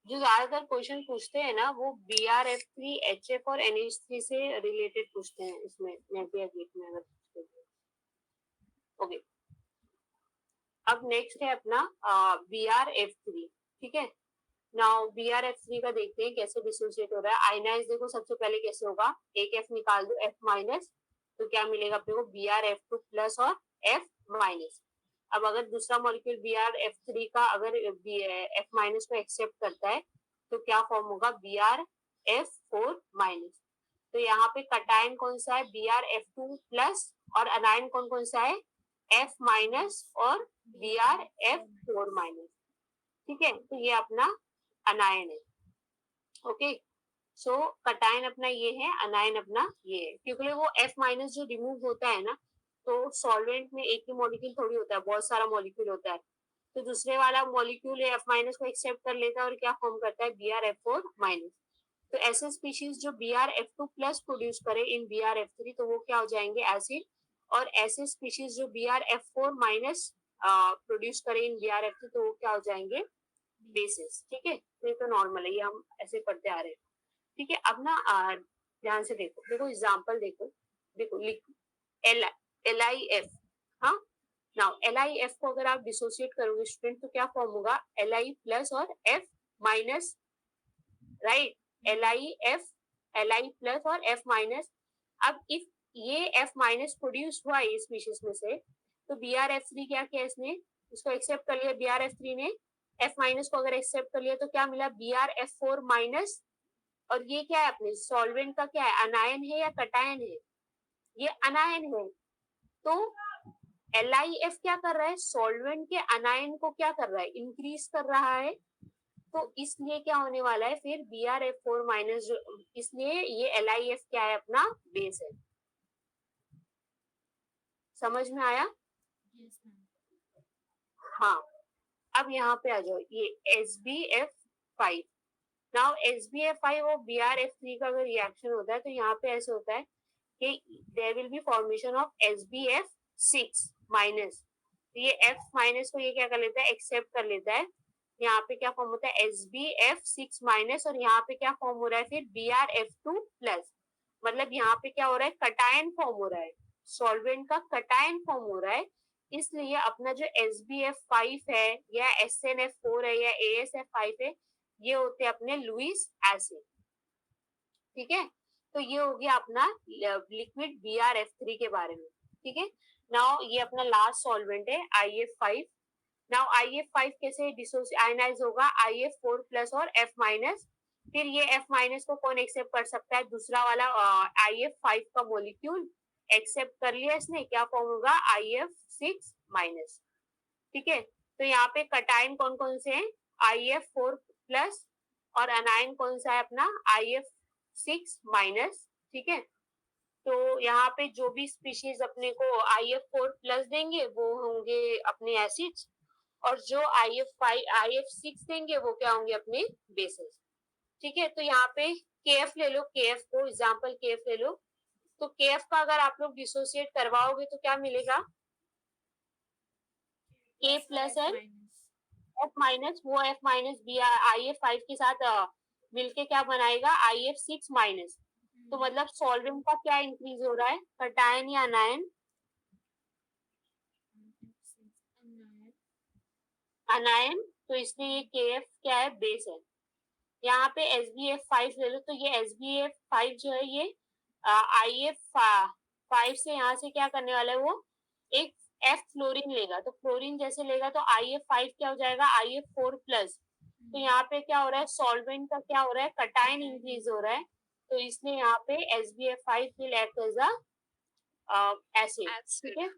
जो ज्यादातर क्वेश्चन पूछते हैं ना वो BrF3 HF और NH3 से रिलेटेड पूछते हैं इसमें नेट या गेट में अगर ओके। अब नेक्स्ट है अपना BrF3, ठीक है। नाउ BrF3 का देखते हैं कैसे डिसोसिएट हो रहा है। आयनाइज देखो सबसे पहले कैसे होगा, एक F निकाल दो F माइनस, तो क्या मिलेगा अपने को BrF2 प्लस और F माइनस। अब अगर दूसरा मॉलिक्यूल BrF3 का अगर F माइनस को एक्सेप्ट करता है तो क्या फॉर्म होगा BrF4 माइनस। तो यहाँ पे कटायन कौन सा है BrF2 प्लस और अनायन कौन कौन सा है F माइनस और BrF4 माइनस, ठीक है। तो ये अपना अनायन है, ओके। सो कटायन अपना ये है, अनायन अपना ये है। क्योंकि वो F माइनस जो रिमूव होता है ना, तो सॉल्वेंट में एक ही मॉलिक्यूल थोड़ी होता है, बहुत सारा मॉलिक्यूल होता है। तो दूसरे वाला मॉलिक्यूल F माइनस को एक्सेप्ट कर लेता है और क्या फॉर्म करता है BrF4 माइनस। तो ऐसे स्पीशीज जो BrF2 प्लस प्रोड्यूस करे इन BrF3 तो वो क्या हो जाएंगे एसिड, और ऐसे स्पीशीज जो BrF4 माइनस प्रोड्यूस करे इन BrF3 तो वो क्या हो जाएंगे बेसिस, ठीक है। तो ये तो नॉर्मल है, ये हम ऐसे पढ़ते आ रहे हैं, ठीक है। अब ना ध्यान से देखो, देखो एग्जांपल देखो, देखो LIF, हाँ। नाउ LIF को अगर आप डिसोसिएट करोगे स्टूडेंट तो क्या फॉर्म होगा Li प्लस और F minus, right. Li plus और F माइनस। अब इफ ये F माइनस प्रोड्यूस हुआ है स्पीशीज में से तो BrF3 क्या किया इसने, इसको एक्सेप्ट कर लिया BrF3 ने, F माइनस को अगर एक्सेप्ट कर लिया तो क्या मिला BrF4 माइनस। और ये क्या है अपने सॉल्वेंट का क्या है, अनायन है या कटायन है, ये अनायन है। तो LIF क्या कर रहा है, सॉल्वेंट के अनायन को क्या कर रहा है, इंक्रीज कर रहा है। तो इसलिए क्या होने वाला है फिर BrF4 माइनस, जो इसलिए ये LIF क्या है अपना बेस है। समझ में आया? हाँ। अब यहाँ पे आ जाओ, ये SbF5। नाउ SbF5 और BrF3 का अगर रिएक्शन होता है तो यहाँ पे ऐसे होता है कि there will be formation of SbF6 minus. ये F माइनस को ये क्या कर लेता है, एक्सेप्ट कर लेता है। यहाँ पे क्या फॉर्म होता है SbF6 माइनस, और यहाँ पे क्या फॉर्म हो रहा है फिर BrF2 प्लस। मतलब यहाँ पे क्या हो रहा है, कटायन फॉर्म हो रहा है, सॉल्वेंट का कटायन फॉर्म हो रहा है। इसलिए अपना जो SbF5 है या SnF4 है या AsF5 है, ये होते हैं अपने लुईस एसिड, ठीक है। तो ये हो गया अपना लिक्विड BrF3 के बारे में, ठीक है। नाउ ये अपना लास्ट सॉल्वेंट है IF5। नाउ IF5 कैसे आयनाइज होगा IF4 प्लस और F माइनस। फिर ये F माइनस को कौन एक्सेप्ट कर सकता है, दूसरा वाला IF5 का मॉलिक्यूल एक्सेप्ट कर लिया इसने, क्या फॉर्म होगा IF6 माइनस, ठीक है। तो यहाँ पे कटायन कौन कौन से हैं IF4 प्लस, और अनायन कौन सा है अपना IF6 माइनस, ठीक है। तो यहाँ पे जो भी स्पीशीज अपने को IF4 प्लस देंगे वो होंगे अपने एसिड्स, और जो IF6 देंगे वो क्या होंगे अपने बेसिस, ठीक है। तो यहाँ पे KF ले लो, KF को एग्जांपल KF ले लो। तो KF का अगर आप लोग डिसोसिएट करवाओगे तो क्या मिलेगा, K प्लस है F माइनस, वो F माइनस IF5 के साथ मिलके क्या बनाएगा IF6 माइनस। तो मतलब सॉल्वेंट का क्या इंक्रीज हो रहा है, कटायन या अनायन, अनायन। तो इसलिए ये KF क्या है, बेस है। यहाँ पे SbF5 ले लो, तो ये SbF5 जो है ये IF5 से यहाँ से क्या करने वाला है, वो एक F फ्लोरीन लेगा। तो फ्लोरीन जैसे लेगा तो IF5 क्या हो जाएगा IF4 प्लस। तो यहाँ पे क्या हो रहा है, सॉल्वेंट का क्या हो रहा है, कटायन इंक्रीज हो रहा है। तो इसलिए यहाँ पे SbF5 will act as a acid, ठीक है।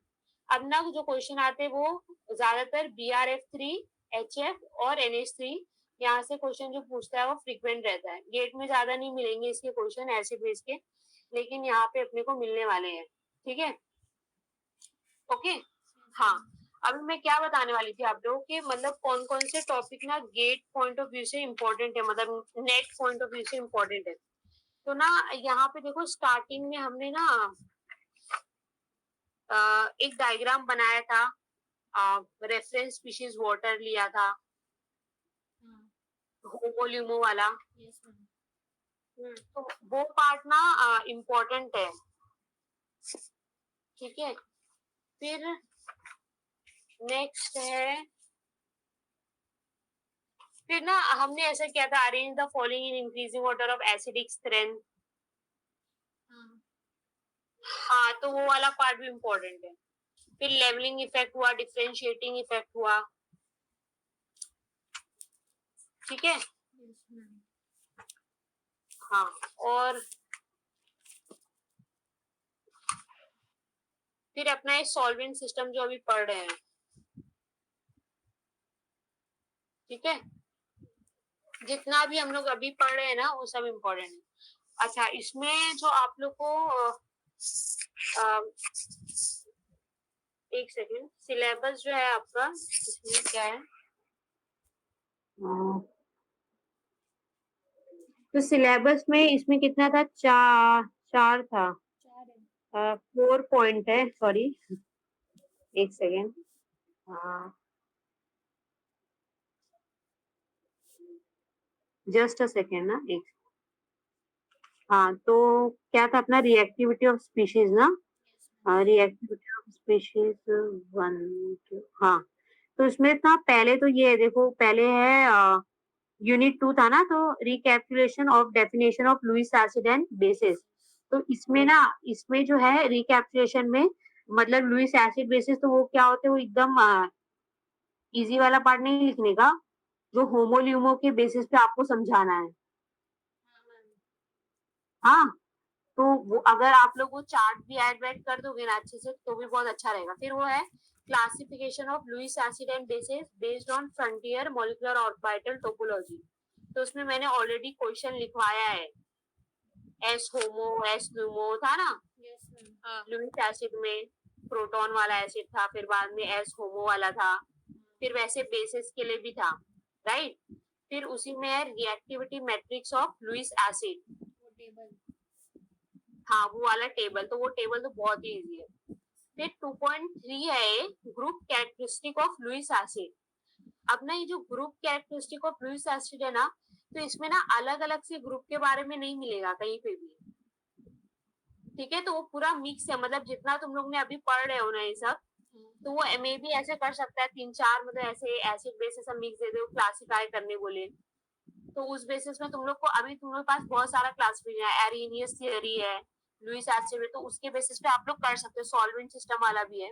अब ना जो क्वेश्चन आते हैं वो ज्यादातर BrF3 HF और NH3, यहाँ से क्वेश्चन जो पूछता है वो फ्रीक्वेंट रहता है। गेट में ज्यादा नहीं मिलेंगे इसके क्वेश्चन एसिड बेस के, लेकिन यहाँ पे अपने को मिलने वाले हैं, ठीक है, ओके। हाँ। अभी मैं क्या बताने वाली थी आप लोगों के, मतलब कौन कौन से टॉपिक ना गेट पॉइंट ऑफ व्यू से इम्पोर्टेंट है, मतलब नेट पॉइंट ऑफ व्यू से इम्पोर्टेंट है। तो ना यहाँ पे देखो स्टार्टिंग में हमने ना एक डायग्राम बनाया था, रेफरेंस स्पीशीज वाटर लिया था, होमोल्यूमो वाला, यस मैम। तो वो पार्ट ना इम्पोर्टेंट है, ठीक है। फिर नेक्स्ट है, फिर ना हमने ऐसा किया था, arrange the following in increasing order of acidic strength. हाँ, तो वो वाला पार्ट भी इम्पोर्टेंट है। फिर लेवलिंग इफेक्ट हुआ, डिफरेंशिएटिंग इफेक्ट हुआ, ठीक है। Yes ma'am. हाँ, और फिर अपना ये सॉल्वेंट सिस्टम जो अभी पढ़ रहे हैं, ठीक है। जितना भी हम लोग अभी पढ़ रहे हैं ना, वो सब इम्पोर्टेंट है। अच्छा, इसमें जो आप लोग को एक सेकेंड, सिलेबस जो है आपका, इसमें क्या है, तो सिलेबस में इसमें कितना था, चार था, 4 पॉइंट है, सॉरी, एक सेकेंड, जस्ट अ सेकेंड ना, एक, हाँ, तो क्या था अपना, रिएक्टिविटी ऑफ स्पीशीज ना, रिएक्टिविटी ऑफ स्पीशीज 1 2, हाँ। तो इसमें था, पहले तो ये देखो, पहले है यूनिट 2 था ना, तो recapitulation of definition of Lewis acid and bases. तो इसमें ना, इसमें जो है रिकैप्चुलेशन में, मतलब लुईस एसिड बेसिस, तो वो क्या होते हैं, वो एकदम इजी वाला पार्ट नहीं लिखने का, जो होमोल्यूमो के बेसिस पे आपको समझाना है। हाँ, तो वो अगर आप लोग वो चार्ट भी ऐड वैड कर दोगे ना अच्छे से, तो भी बहुत अच्छा रहेगा। फिर वो है classification of Lewis acid and basis based on frontier molecular orbital topology. तो उसमें मैंने ऑलरेडी क्वेश्चन लिखवाया है, एस होमो एस लुमो था ना, यस मैम। लुईस एसिड में प्रोटॉन वाला एसिड था, फिर बाद में एस होमो वाला था, फिर वैसे बेसिस के लिए भी था, राइट। फिर उसी में है reactivity matrix of Lewis acid, वो टेबल। हाँ, वो वाला टेबल, तो वो टेबल तो बहुत ही इजी है। फिर 2.3 है group characteristic of Lewis acid. अब ना ये जो group characteristic of Lewis acid है ना, तो इसमें ना अलग अलग से ग्रुप के बारे में नहीं मिलेगा कहीं पे भी, ठीक है। तो वो पूरा मिक्स है, मतलब जितना तुम लोग ने अभी पढ़ रहे हो ना ये सब, तो वो मे बी ऐसे कर सकता है 3-4, मतलब ऐसे एसिड बेस सब मिक्स दे दो, क्लासिफाई करने बोले, तो उस बेसिस में तुम लोग को, अभी तुम लोग के पास बहुत सारा क्लासिफिकेशन है, एरिनियस थियरी है लुईस एसिड में, तो उसके बेसिस पे आप लोग कर सकते हो, सॉल्वेंट सिस्टम वाला भी है,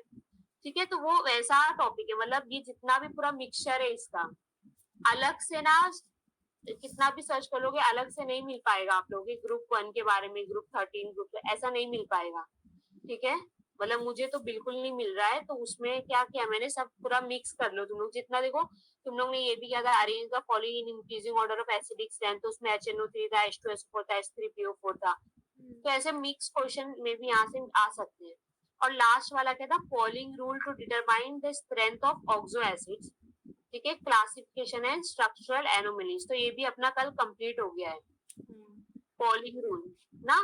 ठीक है। तो वो वैसा टॉपिक है, मतलब ये जितना भी पूरा मिक्सचर है इसका, अलग से ना कितना भी सर्च कर लोगे, अलग से नहीं मिल पाएगा आप लोगों के ग्रुप 1 के बारे में, ग्रुप 13, ग्रुप, ऐसा नहीं मिल पाएगा, ठीक है। मतलब मुझे तो बिल्कुल नहीं मिल रहा है, तो उसमें क्या किया मैंने, सब पूरा मिक्स कर लो तुम लोग, जितना देखो तुम लोग ने ये भी किया था, arrange the following in increasing order of acidic strength, तो उसमें HNO3 था, H2SO4 था, H3PO4 था, तो ऐसे मिक्स क्वेश्चन में भी यहाँ से आ सकते हैं। और लास्ट वाला क्या था, Pauling rule to determine the strength of oxo acids, ठीक है, क्लासिफिकेशन एंड स्ट्रक्चरल एनोमलीज, तो ये भी अपना कल कंप्लीट हो गया है, पॉलिंग रूल ना।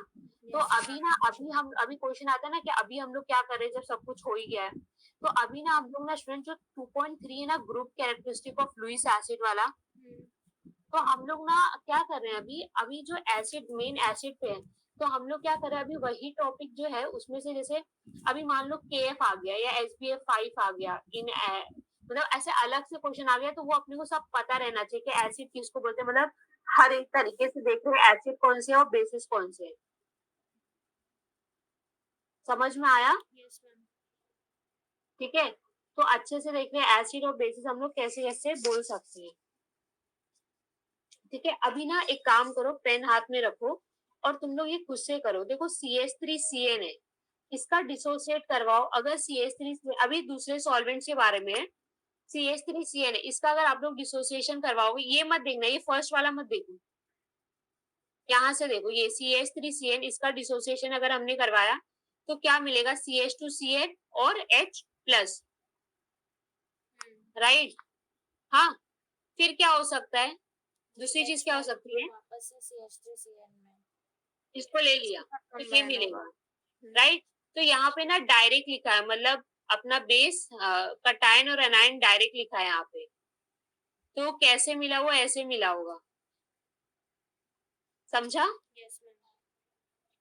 तो अभी क्वेश्चन आता है ना कि अभी हम लोग क्या करें जब सब कुछ हो ही गया है, तो अभी ना हम लोग ना स्टूडेंट जो 2.3 है ना, group characteristic of Lewis acid वाला, तो हम लोग ना क्या कर रहे हैं, अभी अभी जो एसिड मेन एसिड पे है, तो हम लोग क्या कर रहे हैं, अभी वही टॉपिक जो है उसमें से, जैसे अभी मान लो KF आ गया या SBF5 आ गया, इन मतलब ऐसे अलग से क्वेश्चन आ गया, तो वो अपने को सब पता रहना चाहिए कि एसिड किसको बोलते हैं, मतलब हर एक तरीके से देख रहे हैं एसिड कौन से है और बेसिस कौन से है। समझ में आया? Yes ma'am. ठीक है, तो अच्छे से देख रहे हैं एसिड और बेसिस हम लोग कैसे कैसे बोल सकते हैं, ठीक है। अभी ना एक काम करो, पेन हाथ में रखो और तुम लोग ये खुद से करो, देखो CH3CN है, इसका डिसोसिएट करवाओ, अगर CH3, अभी दूसरे सॉल्वेंट्स के बारे में CH3CN है, इसका अगर आप लोग डिसोसिएशन करवाओगे, ये मत देखना, ये फर्स्ट वाला मत देखो, यहाँ से देखो, ये CH3CN, इसका डिसोसिएशन अगर हमने करवाया तो क्या मिलेगा, CH2CN और H प्लस, राइट। हाँ, फिर क्या हो सकता है, दूसरी चीज क्या हो सकती है, वापस से CH3CN में इसको ले लिया तो ये मिलेगा, राइट। तो यहाँ पे ना डायरेक्ट लिखा है, मतलब अपना बेस कटायन और एनायन डायरेक्ट लिखा है यहाँ पे, तो कैसे मिला, वो ऐसे मिला होगा, समझा? Yes ma'am.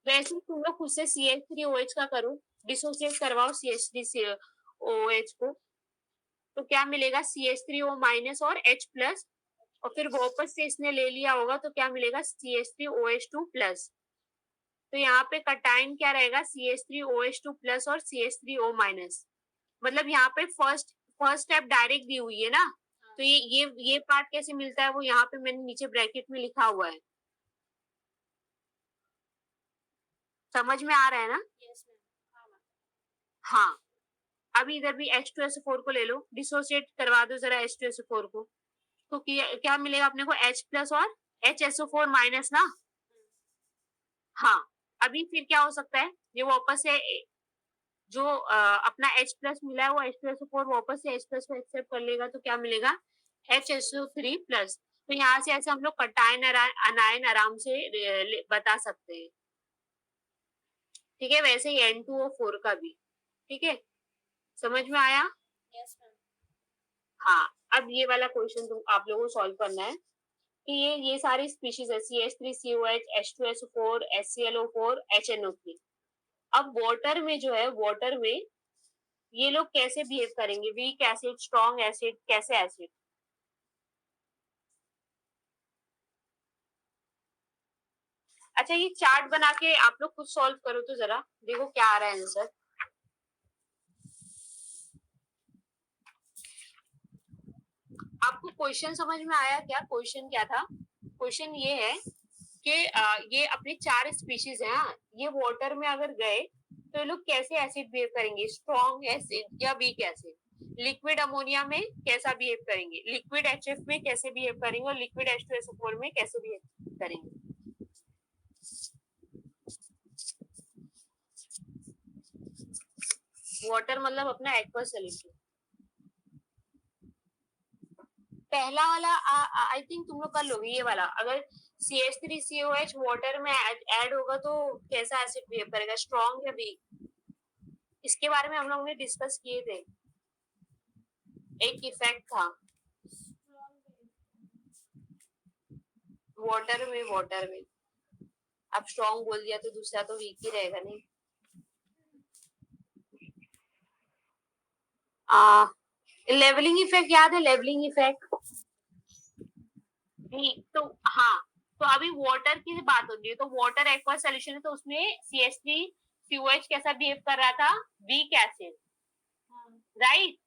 वैसे तुम लोग खुद से CH3OH का करो, डिसोसिएट करवाओ CH3OH को, तो क्या मिलेगा, CH3O माइनस और H प्लस, और फिर वापस से इसने ले लिया होगा तो क्या मिलेगा, CH3OH2 प्लस। तो यहाँ पे कटाइन क्या रहेगा, CH3OH2 प्लस और CH3O माइनस। मतलब यहाँ पे फर्स्ट स्टेप डायरेक्ट दी हुई है ना, तो ये पार्ट कैसे मिलता है, वो यहाँ पे मैंने नीचे ब्रैकेट में लिखा हुआ है, समझ में आ रहा है ना? Yes ma'am. हाँ मैम। हाँ, अभी इधर भी H2SO4 को ले लो, डिसोसिएट करवा दो जरा H2SO4 को, तो क्या मिलेगा अपने को, H प्लस और HSO4 माइनस ना। हाँ, अभी फिर क्या हो सकता है, ये वापस से जो अपना H प्लस मिला है वो H2SO4 वापस से H प्लस को एक्सेप्ट कर लेगा, तो क्या मिलेगा, HSO3 प्लस। तो यहाँ से ऐसे हम लोग कटायन अनायन आराम से बता सकते हैं, ठीक है? वैसे ही N2O4 का भी, ठीक है, समझ में आया? Yes ma'am. हाँ, अब ये वाला क्वेश्चन तुम आप लोगों को सॉल्व करना है कि ये सारी स्पीशीज है, CH3COH, H2SO4, HClO4, HNO3। अब वाटर में जो है, वाटर में ये लोग कैसे बिहेव करेंगे, वीक एसिड, स्ट्रॉन्ग एसिड, कैसे एसिड? अच्छा, ये चार्ट बना के आप लोग खुद सॉल्व करो तो जरा, देखो क्या आ रहा है आंसर। आपको क्वेश्चन समझ में आया क्या? क्वेश्चन क्या था? क्वेश्चन ये है कि ये अपने 4 स्पीशीज हैं, ये वाटर में अगर गए तो ये लोग कैसे एसिड बिहेव करेंगे, स्ट्रॉन्ग एसिड या वीक एसिड? लिक्विड अमोनिया में कैसा बिहेव करेंगे, लिक्विड HF में कैसे बिहेव करेंगे, और लिक्विड H2SO4 में कैसे बिहेव करेंगे? वाटर मतलब अपना एक्वस सॉल्यूशन। पहला वाला आई थिंक तुम लोग कर लोगे, ये वाला अगर CH3COH वाटर में ऐड होगा तो कैसा एसिड बिहेव करेगा, स्ट्रॉन्ग या वीक? इसके बारे में हम लोग ने डिस्कस किए थे, एक इफेक्ट था वाटर में। अब स्ट्रॉन्ग बोल दिया तो दूसरा तो वीक ही रहेगा नहीं। लेवलिंग इफेक्ट याद है, लेवलिंग इफेक्ट? तो हाँ, तो अभी वाटर की बात हो रही है, तो वाटर एक्वस सॉल्यूशन है, तो उसमें CH3COH कैसा बिहेव कर रहा था, वीक एसिड, राइट?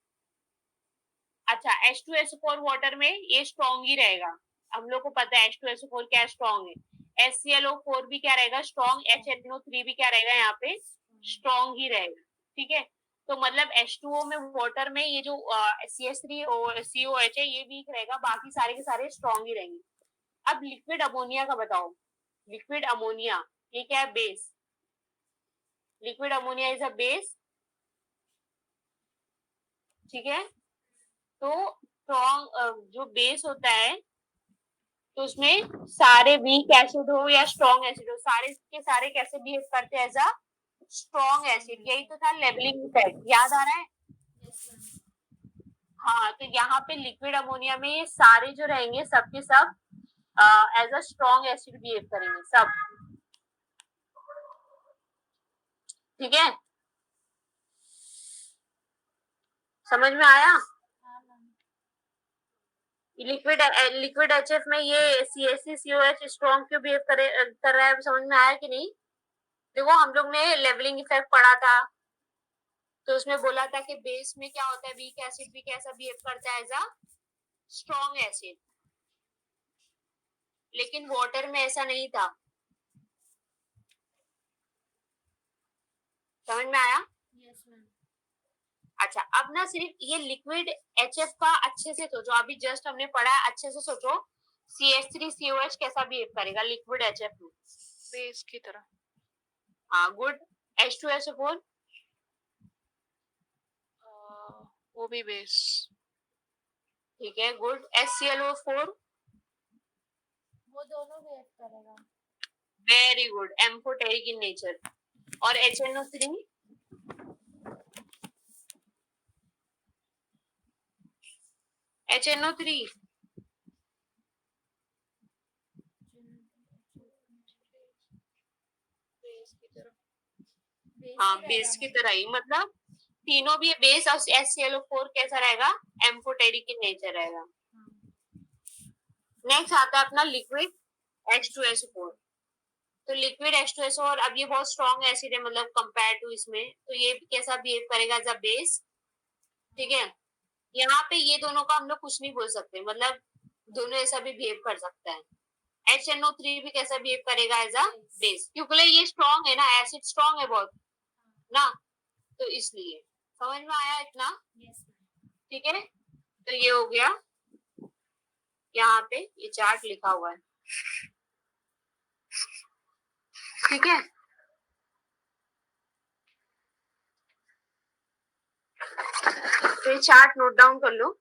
अच्छा, H2SO4 वाटर में ये स्ट्रॉन्ग ही रहेगा, हम लोग को पता है H2SO4 क्या स्ट्रॉन्ग है, HClO4 भी क्या रहेगा, स्ट्रॉन्ग, HNO3 भी क्या रहेगा, यहाँ पे स्ट्रॉन्ग ही रहेगा, ठीक है? तो मतलब H2O में वाटर में ये जो CH3COH है ये वीक रहेगा, बाकी सारे के सारे स्ट्रॉन्ग ही रहेंगे। अब लिक्विड अमोनिया का बताओ, लिक्विड अमोनिया ये क्या है, base, liquid ammonia is a base, ठीक है? तो स्ट्रॉन्ग जो बेस होता है तो उसमें सारे वीक एसिड हो या स्ट्रॉन्ग एसिड हो, सारे के सारे कैसे बिहेव करते हैं, एज अ स्ट्रॉन्ग एसिड। यही तो था लेवलिंग इफेक्ट, याद आ रहा है? हाँ, तो यहाँ पे लिक्विड अमोनिया में ये सारे जो रहेंगे सब के सब as a strong acid behave करेंगे सब, ठीक है? समझ में आया? लिक्विड HF में ये CH3COH स्ट्रॉन्ग क्यों बिहेव कर रहा है, समझ में आया कि नहीं? देखो हम लोग ने लेवलिंग इफेक्ट पढ़ा था, तो उसमें बोला था कि बेस में क्या होता है, वीक एसिड भी कैसा बिहेव करता है, एज अ स्ट्रॉन्ग एसिड, लेकिन वाटर में ऐसा नहीं था, समझ में आया? Yes ma'am. अच्छा, अब ना सिर्फ ये लिक्विड HF का अच्छे से सोचो, अभी जस्ट हमने पढ़ा है, अच्छे से सोचो CH3COH कैसा बिहेव करेगा लिक्विड HF में, बेस की तरह। हाँ, गुड। H2SO4 वो भी बेस, ठीक है, गुड। HClO4 वो दोनों बिहेव करेगा। Very good, amphoteric in nature. और HNO3 HNO3 हाँ बेस की तरह ही, मतलब तीनों भी बेस और HClO4 कैसा रहेगा, एम्फोटेरिक इन नेचर रहेगा। नेक्स्ट आता है अपना लिक्विड H2SO4। तो लिक्विड H2SO, और अब ये बहुत स्ट्रॉन्ग एसिड है मतलब कंपेयर टू इसमें, तो ये कैसा बिहेव करेगा एज अ बेस। ठीक है, यहाँ पे ये दोनों का हम लोग कुछ नहीं बोल सकते, मतलब दोनों ऐसा भी बिहेव कर सकता है। HNO3 भी कैसा बिहेव करेगा एज अ बेस, क्योंकि ये स्ट्रॉन्ग है ना, एसिड स्ट्रॉन्ग है बहुत ना, तो इसलिए। समझ में आया इतना? ठीक है, तो ये हो गया, यहाँ पे ये चार्ट लिखा हुआ है। ठीक है, तो ये चार्ट नोट डाउन कर लो।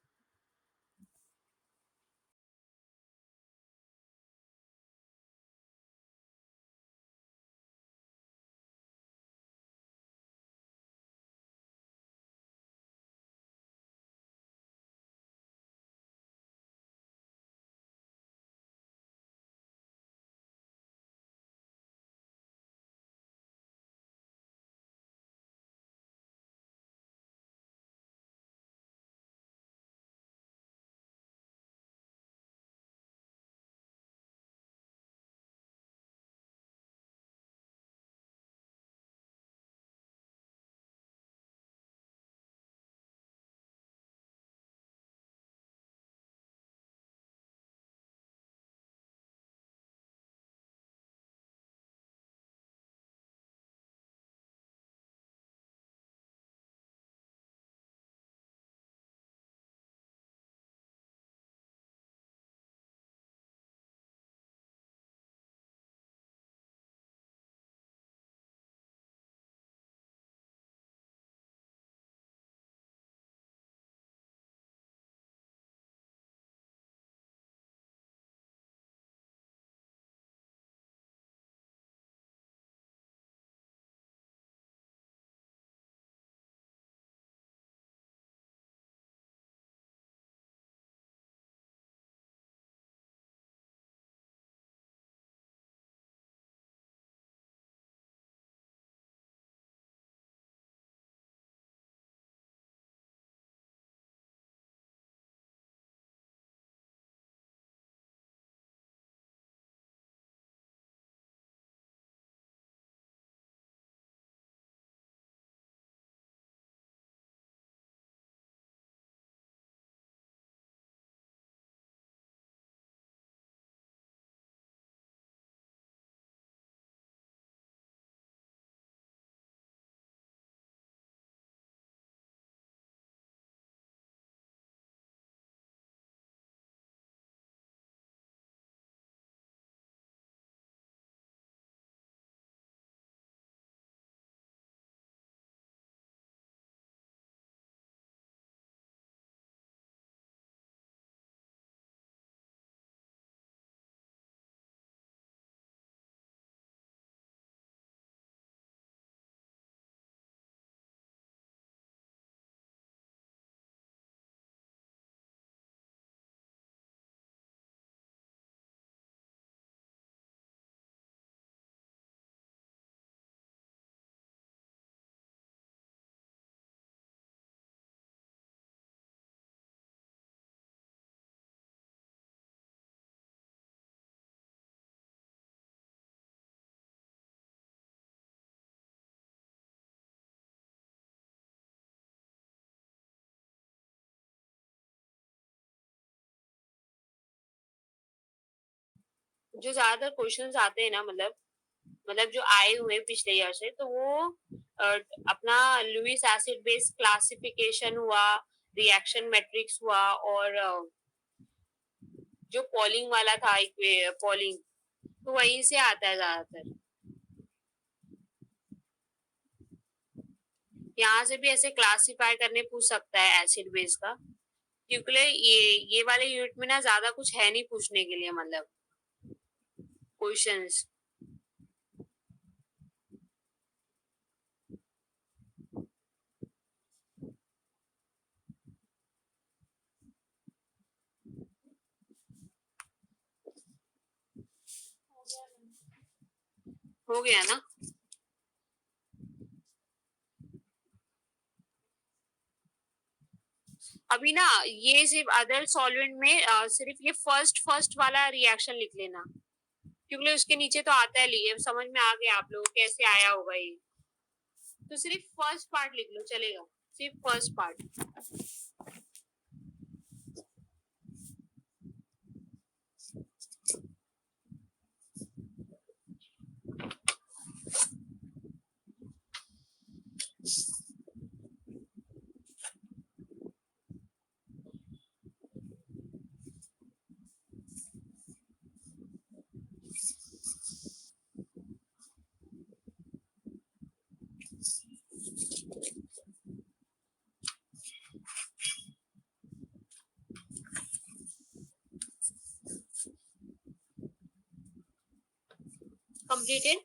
जो ज्यादातर क्वेश्चंस आते हैं ना, मतलब जो आए हुए पिछले ईयर से, तो वो अपना लुईस एसिड बेस क्लासिफिकेशन हुआ, रिएक्शन मैट्रिक्स हुआ, और जो पॉलिंग वाला था, पॉलिंग, तो वहीं से आता है ज्यादातर। यहाँ से भी ऐसे क्लासिफाई करने पूछ सकता है एसिड बेस का, क्योंकि ये वाले यूनिट में ना ज्यादा कुछ है नहीं पूछने के लिए, मतलब क्वेश्चंस। हो गया ना? अभी ना ये सिर्फ अदर सॉल्वेंट में सिर्फ ये फर्स्ट वाला रिएक्शन लिख लेना, क्योंकि उसके नीचे तो आता है, लिए समझ में आ गया आप लोगों को कैसे आया होगा ये। तो सिर्फ फर्स्ट पार्ट लिख लो, चलेगा, सिर्फ फर्स्ट पार्ट। Completed?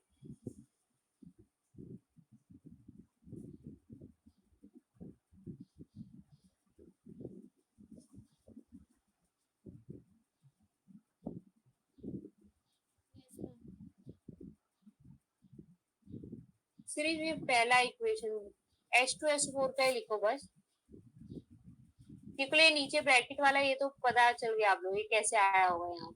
सिर्फ ये पहला इक्वेशन H2SO4 का ही लिखो बस, क्योंकि ये नीचे ब्रैकेट वाला ये तो पता चल गया आप लोग ये कैसे आया होगा यहाँ।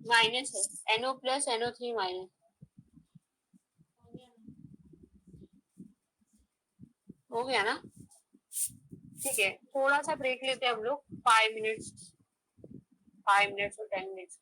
माइनस है, NO प्लस NO3 माइनस, हो गया ना? ठीक है, थोड़ा सा ब्रेक लेते हैं हम लोग, 5 मिनट्स, 5 मिनट्स और 10 मिनट्स।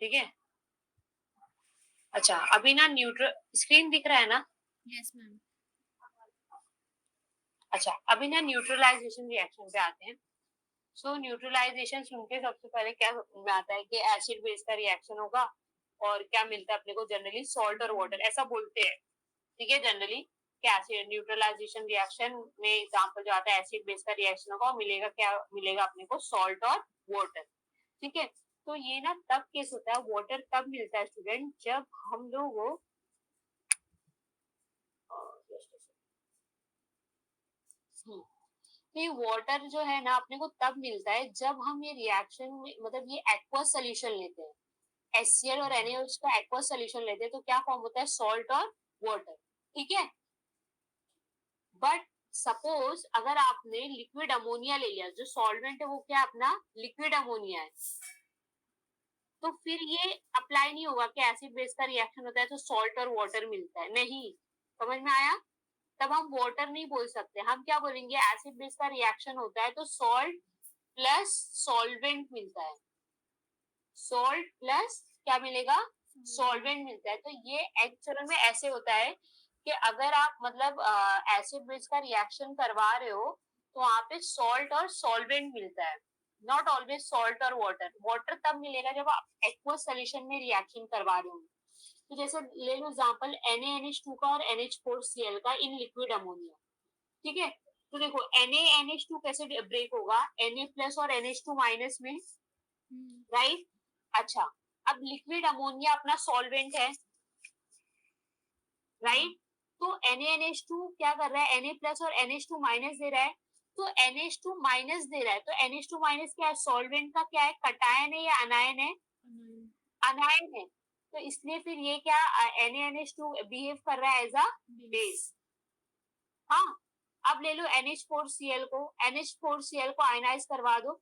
ठीक है। अच्छा, अभी ना न्यूट्रल स्क्रीन दिख रहा है ना? Yes ma'am. अच्छा, अभी ना न्यूट्रलाइजेशन रिएक्शन पे आते हैं। सो न्यूट्रलाइजेशन सुन के सबसे पहले क्या में आता है कि एसिड बेस का रिएक्शन होगा और क्या मिलता है अपने को जनरली सॉल्ट और वाटर, ऐसा बोलते हैं। ठीक है, जनरली क्या एसिड न्यूट्रलाइजेशन रिएक्शन में एग्जांपल जो आता है एसिड बेस का रिएक्शन होगा, मिलेगा क्या, मिलेगा अपने को सॉल्ट और वाटर। ठीक है, तो ये ना तब केस होता है, वाटर तब मिलता है स्टूडेंट जब हम लोग तो ये वाटर जो है ना अपने को तब मिलता है जब हम ये रिएक्शन में मतलब ये एक्वस सोल्यूशन लेते हैं, HCl और NaOH का एक्वस सोल्यूशन लेते हैं, तो क्या फॉर्म होता है, सॉल्ट और वाटर। ठीक है, बट सपोज अगर आपने लिक्विड अमोनिया ले लिया, जो सॉल्वेंट है वो क्या अपना लिक्विड अमोनिया है, तो फिर ये अप्लाई नहीं होगा कि एसिड बेस का रिएक्शन होता है तो सॉल्ट और वाटर मिलता है, नहीं। समझ में आया? तब हम वाटर नहीं बोल सकते, हम क्या बोलेंगे, एसिड बेस का रिएक्शन होता है तो सॉल्ट प्लस सॉल्वेंट मिलता है, सॉल्ट प्लस क्या मिलेगा, सॉल्वेंट मिलता है। तो ये एक्चुअल में ऐसे होता है कि अगर आप मतलब एसिड बेस का रिएक्शन करवा रहे हो तो वहां पे सॉल्ट और सॉल्वेंट मिलता है, नॉट ऑलवेज सॉल्ट और वाटर। वाटर तब मिलेगा जब आप एक्वस सॉल्यूशन में रिएक्शन करवा रहे हो। तो जैसे ले लो एग्जांपल NaNH2 का और NH4Cl का इन लिक्विड अमोनिया। ठीक है, तो देखो NaNH2 कैसे ब्रेक होगा, Na प्लस और NH2 माइनस में, राइट। अच्छा, अब लिक्विड अमोनिया अपना सॉल्वेंट है, राइट। तो NaNH2 क्या कर रहा है, Na प्लस और NH2 माइनस दे रहा है, तो NH2 माइनस दे रहा है, तो NH2 माइनस क्या है, सॉल्वेंट का क्या है, कटायन है या अनायन है, अनायन है। तो इसलिए फिर ये क्या NaNH2 बिहेव कर रहा है एज अ बेस। हाँ, अब ले लो NH4Cl को, NH4Cl को आयनाइज करवा दो,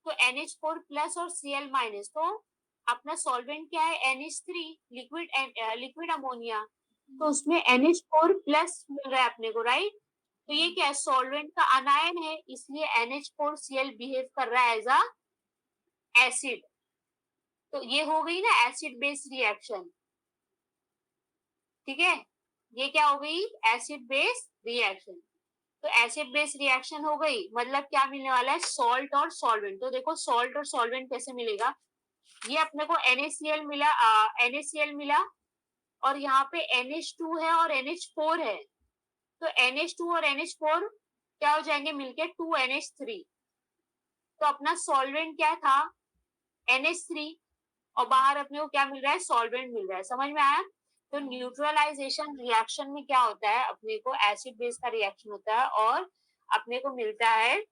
तो NH4 प्लस और Cl माइनस, तो अपना सॉल्वेंट क्या है, NH3 लिक्विड अमोनिया, तो उसमें NH4 प्लस मिल रहा है अपने को, राइट। तो ये क्या है, सॉल्वेंट का अनायन है, इसलिए NH4Cl बिहेव कर रहा है एज अ एसिड। तो ये हो गई ना एसिड बेस रिएक्शन। ठीक है, ये क्या हो गई, एसिड बेस रिएक्शन। तो एसिड बेस रिएक्शन हो गई, मतलब क्या मिलने वाला है, सॉल्ट और सॉल्वेंट। तो देखो सॉल्ट और सॉल्वेंट कैसे मिलेगा, ये अपने को NaCl मिला, NaCl मिला, और यहाँ पे NH2 है और NH4 है, तो NH2 और NH4 क्या हो जाएंगे मिलके 2NH3। तो अपना सॉल्वेंट क्या था, NH3, और बाहर अपने को क्या मिल रहा है, सॉल्वेंट मिल रहा है। समझ में आया? तो न्यूट्रलाइजेशन रिएक्शन में क्या होता है, अपने को एसिड बेस का रिएक्शन होता है और अपने को मिलता है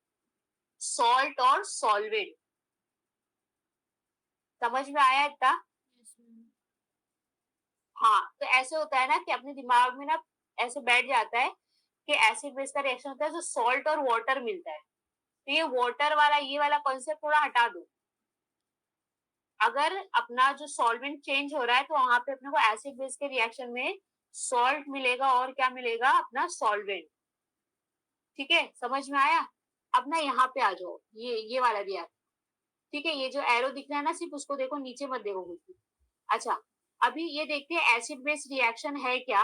सॉल्ट और सॉल्वेंट। समझ में आया इतना? हाँ, तो ऐसे होता है ना कि अपने दिमाग में ना ऐसे बैठ जाता है कि एसिड बेस का रिएक्शन होता है तो सॉल्ट और वाटर मिलता है, तो ये वाटर वाला ये वाला कॉन्सेप्ट थोड़ा हटा दो। अगर अपना जो सॉल्वेंट चेंज हो रहा है तो वहां पे अपने को एसिड बेस के रिएक्शन में सॉल्ट मिलेगा और क्या मिलेगा, अपना सॉल्वेंट। ठीक है, समझ में आया? अब ना यहाँ पे आ जाओ, ये वाला रिएक्शन। ठीक है, ये जो एरो दिख रहा है ना, सिर्फ उसको देखो, नीचे मत देखो कुछ। अच्छा, अभी ये देखते हैं एसिड बेस रिएक्शन है क्या।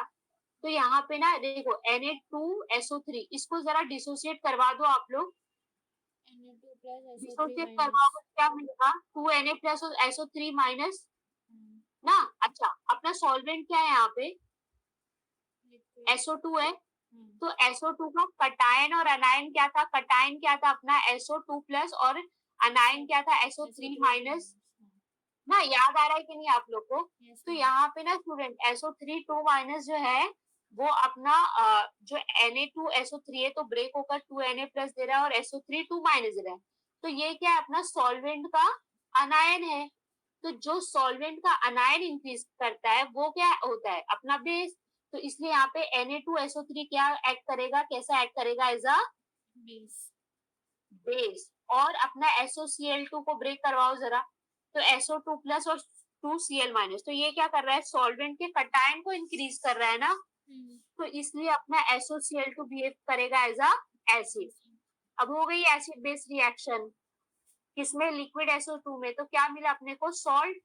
तो यहाँ पे ना देखो Na2SO3, इसको जरा डिसोसिएट करवा दो आप लोग, डिसोसिएट करवाओ तो क्या मिलेगा, 2Na प्लस SO3 माइनस ना। अच्छा, अपना सॉल्वेंट क्या है यहाँ पे, SO2 है, तो SO2 का कटायन और अनायन क्या था, कटायन क्या था अपना SO2 प्लस, और अनायन क्या था, SO3 माइनस ना। याद आ रहा है कि नहीं आप लोग को? तो यहाँ पे ना स्टूडेंट SO3 2 माइनस जो है वो अपना जो Na2SO3 है तो ब्रेक होकर 2Na प्लस दे रहा है और SO3 2 माइनस दे रहा है, तो ये क्या है, अपना सॉल्वेंट का अनायन है। तो जो सॉल्वेंट का अनायन इंक्रीज करता है वो क्या होता है, अपना बेस। तो इसलिए यहाँ पे Na2SO3 क्या एक्ट करेगा, कैसा एक्ट करेगा, एज अ बेस। और अपना SOCl2 को ब्रेक करवाओ जरा, तो SO2 प्लस और 2Cl माइनस, तो ये क्या कर रहा है, सॉल्वेंट के कटायन को इंक्रीज कर रहा है ना, तो इसलिए अपना SOCl2 बिहेव करेगा एज अ एसिड। अब हो गई एसिड बेस रिएक्शन, किसमें, लिक्विड SO2 में, तो क्या मिला अपने को, सॉल्ट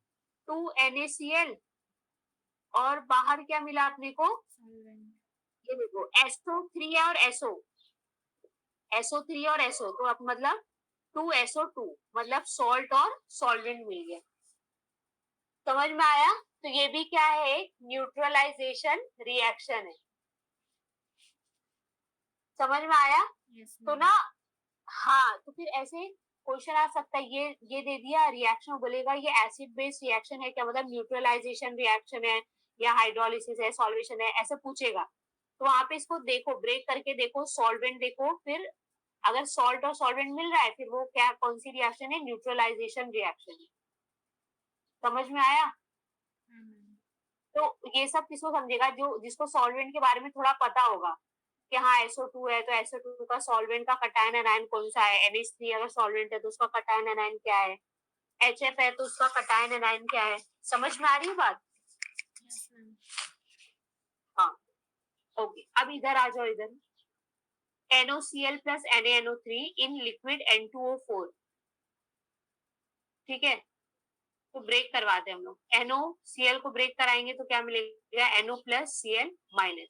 2NaCl और बाहर क्या मिला अपने को, सॉल्वेंट ये देखो SO3 और SO3 और SO, तो अब मतलब 2SO2 मतलब सॉल्ट और सॉल्वेंट मिल गया। समझ में आया? तो ये भी क्या है, एक न्यूट्रलाइजेशन रिएक्शन है। समझ में आया? यस तो ना, हाँ, तो फिर ऐसे क्वेश्चन आ सकता है, ये दे दिया रिएक्शन, बोलेगा ये एसिड बेस रिएक्शन है क्या, मतलब न्यूट्रलाइजेशन रिएक्शन है या हाइड्रोलिसिस है, सॉल्वेशन है, ऐसे पूछेगा। तो वहां पे इसको देखो, ब्रेक करके देखो, सॉल्वेंट देखो, फिर अगर सॉल्ट और सॉल्वेंट मिल रहा है फिर वो क्या, कौन सी रिएक्शन है, न्यूट्रलाइजेशन रिएक्शन है। समझ में आया? तो ये सब किसको समझेगा, जो जिसको सॉल्वेंट के बारे में थोड़ा पता होगा कि हाँ SO2 है तो SO2 का सॉल्वेंट का कटायन एनायन कौन सा है, NH3 अगर सॉल्वेंट है तो उसका कटायन एनायन क्या है, HF है तो उसका कटायन एनायन क्या है। समझ में आ रही है बात? यस मैम हाँ, ओके। अब इधर आ जाओ, इधर NOCl plus NaNO3 in liquid N2O4। ठीक है, तो ब्रेक करवाते हैं हम लोग, NOCl को ब्रेक कराएंगे तो क्या मिलेगा, NO plus Cl माइनस।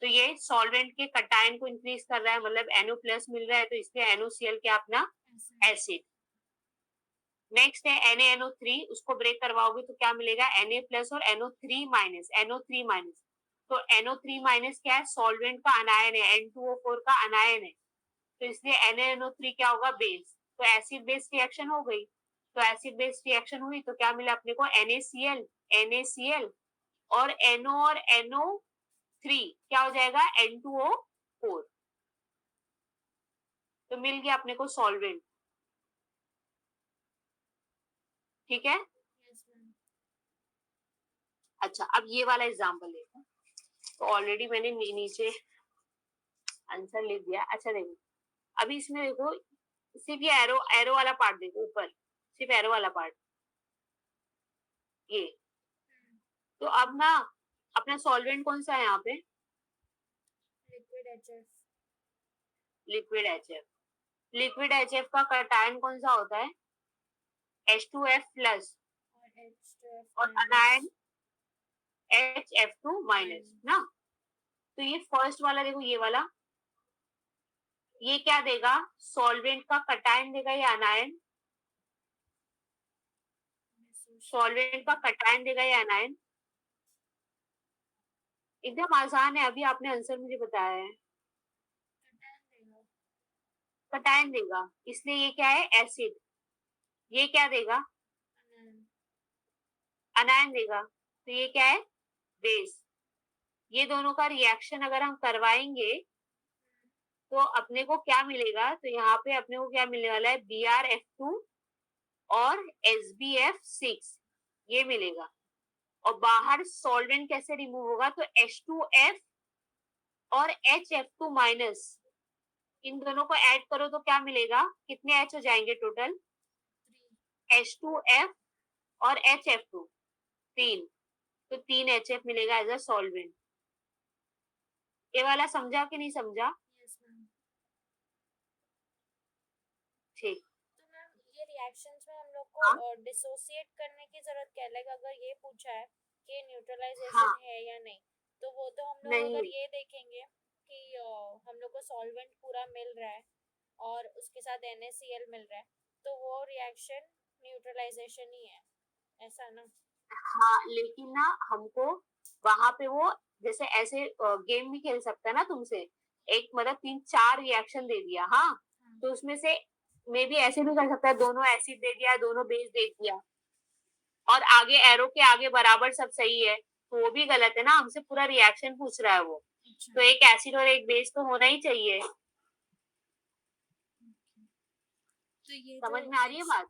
तो ये सॉल्वेंट के कटायन को इंक्रीज कर रहा है, मतलब NO प्लस मिल रहा है, तो इसलिए NOCl क्या अपना एसिड। नेक्स्ट है NaNO3, उसको ब्रेक करवाओगे तो क्या मिलेगा, Na प्लस और NO3 माइनस, NO3 माइनस। तो NO3 माइनस क्या है, सॉल्वेंट का अनायन है, N2O4 का अनायन है, तो इसलिए NaNO3 क्या होगा, बेस। तो एसिड बेस रिएक्शन हो गई। तो एसिड बेस रिएक्शन हुई तो क्या मिला अपने को, NaCl और NO और NO3 क्या हो जाएगा, N2O4। तो मिल गया अपने को सॉल्वेंट। ठीक है, यस मैम अच्छा अब ये वाला एग्जांपल देखो। तो ऑलरेडी मैंने नीचे आंसर लिख दिया। अच्छा देखो, अभी इसमें देखो, सिर्फ ये एरो एरो वाला पार्ट देखो, ऊपर सिर्फ एरो वाला पार्ट ये। तो अब ना अपना सॉल्वेंट कौन सा है यहाँ पे, liquid HF liquid HF। Liquid HF का कटायन कौन सा होता है, H2F प्लस और H2F और अनायन HF2 माइनस ना। तो ये फर्स्ट वाला देखो, ये वाला, ये क्या देगा, सॉल्वेंट का कटायन देगा या अनायन, सॉल्वेंट का कटायन देगा या अनायन। एकदम आसान है, अभी आपने आंसर मुझे बताया है, कटायन देगा, इसलिए ये क्या है, एसिड। ये क्या देगा, अनायन देगा, तो ये क्या है, बेस। ये दोनों का रिएक्शन अगर हम करवाएंगे तो अपने को क्या मिलेगा, तो यहाँ पे अपने को क्या मिलने वाला है, BrF2 और SbF6 ये मिलेगा। और बाहर सॉल्वेंट कैसे रिमूव होगा, तो H2F और HF2 माइनस, इन दोनों को ऐड करो तो क्या मिलेगा, कितने H हो जाएंगे टोटल, H2F और HF2 3, तो 3 HF मिलेगा एज अ सॉल्वेंट। ये वाला समझा कि नहीं समझा? यस मैम ठीक, तो मैम ये रिएक्शंस में हम लोग हाँ को डिसोसिएट करने की जरूरत क्या है, लाइक अगर ये पूछा है कि न्यूट्रलाइजेशन हाँ, है या नहीं, तो वो तो हम लोग नहीं अगर ये देखेंगे कि हम लोग को सॉल्वेंट पूरा मिल रहा है और उसके साथ NaCl मिल रहा है, तो वो रिएक्शन न्यूट्रलाइजेशन ही है, ऐसा ना। हाँ, लेकिन ना हमको वहां पे वो, जैसे ऐसे गेम भी खेल सकता है ना तुमसे, एक मतलब 3-4 रिएक्शन दे दिया, हाँ, तो उसमें से मे भी ऐसे भी कर सकता है, दोनों एसिड दे दिया, दोनों बेस दे दिया, और आगे एरो के आगे बराबर सब सही है, तो वो भी गलत है ना, हमसे पूरा रिएक्शन पूछ रहा है वो। अच्छा तो एक एसिड और एक बेस तो होना ही चाहिए। तो ये समझ जो में आ रही है बात?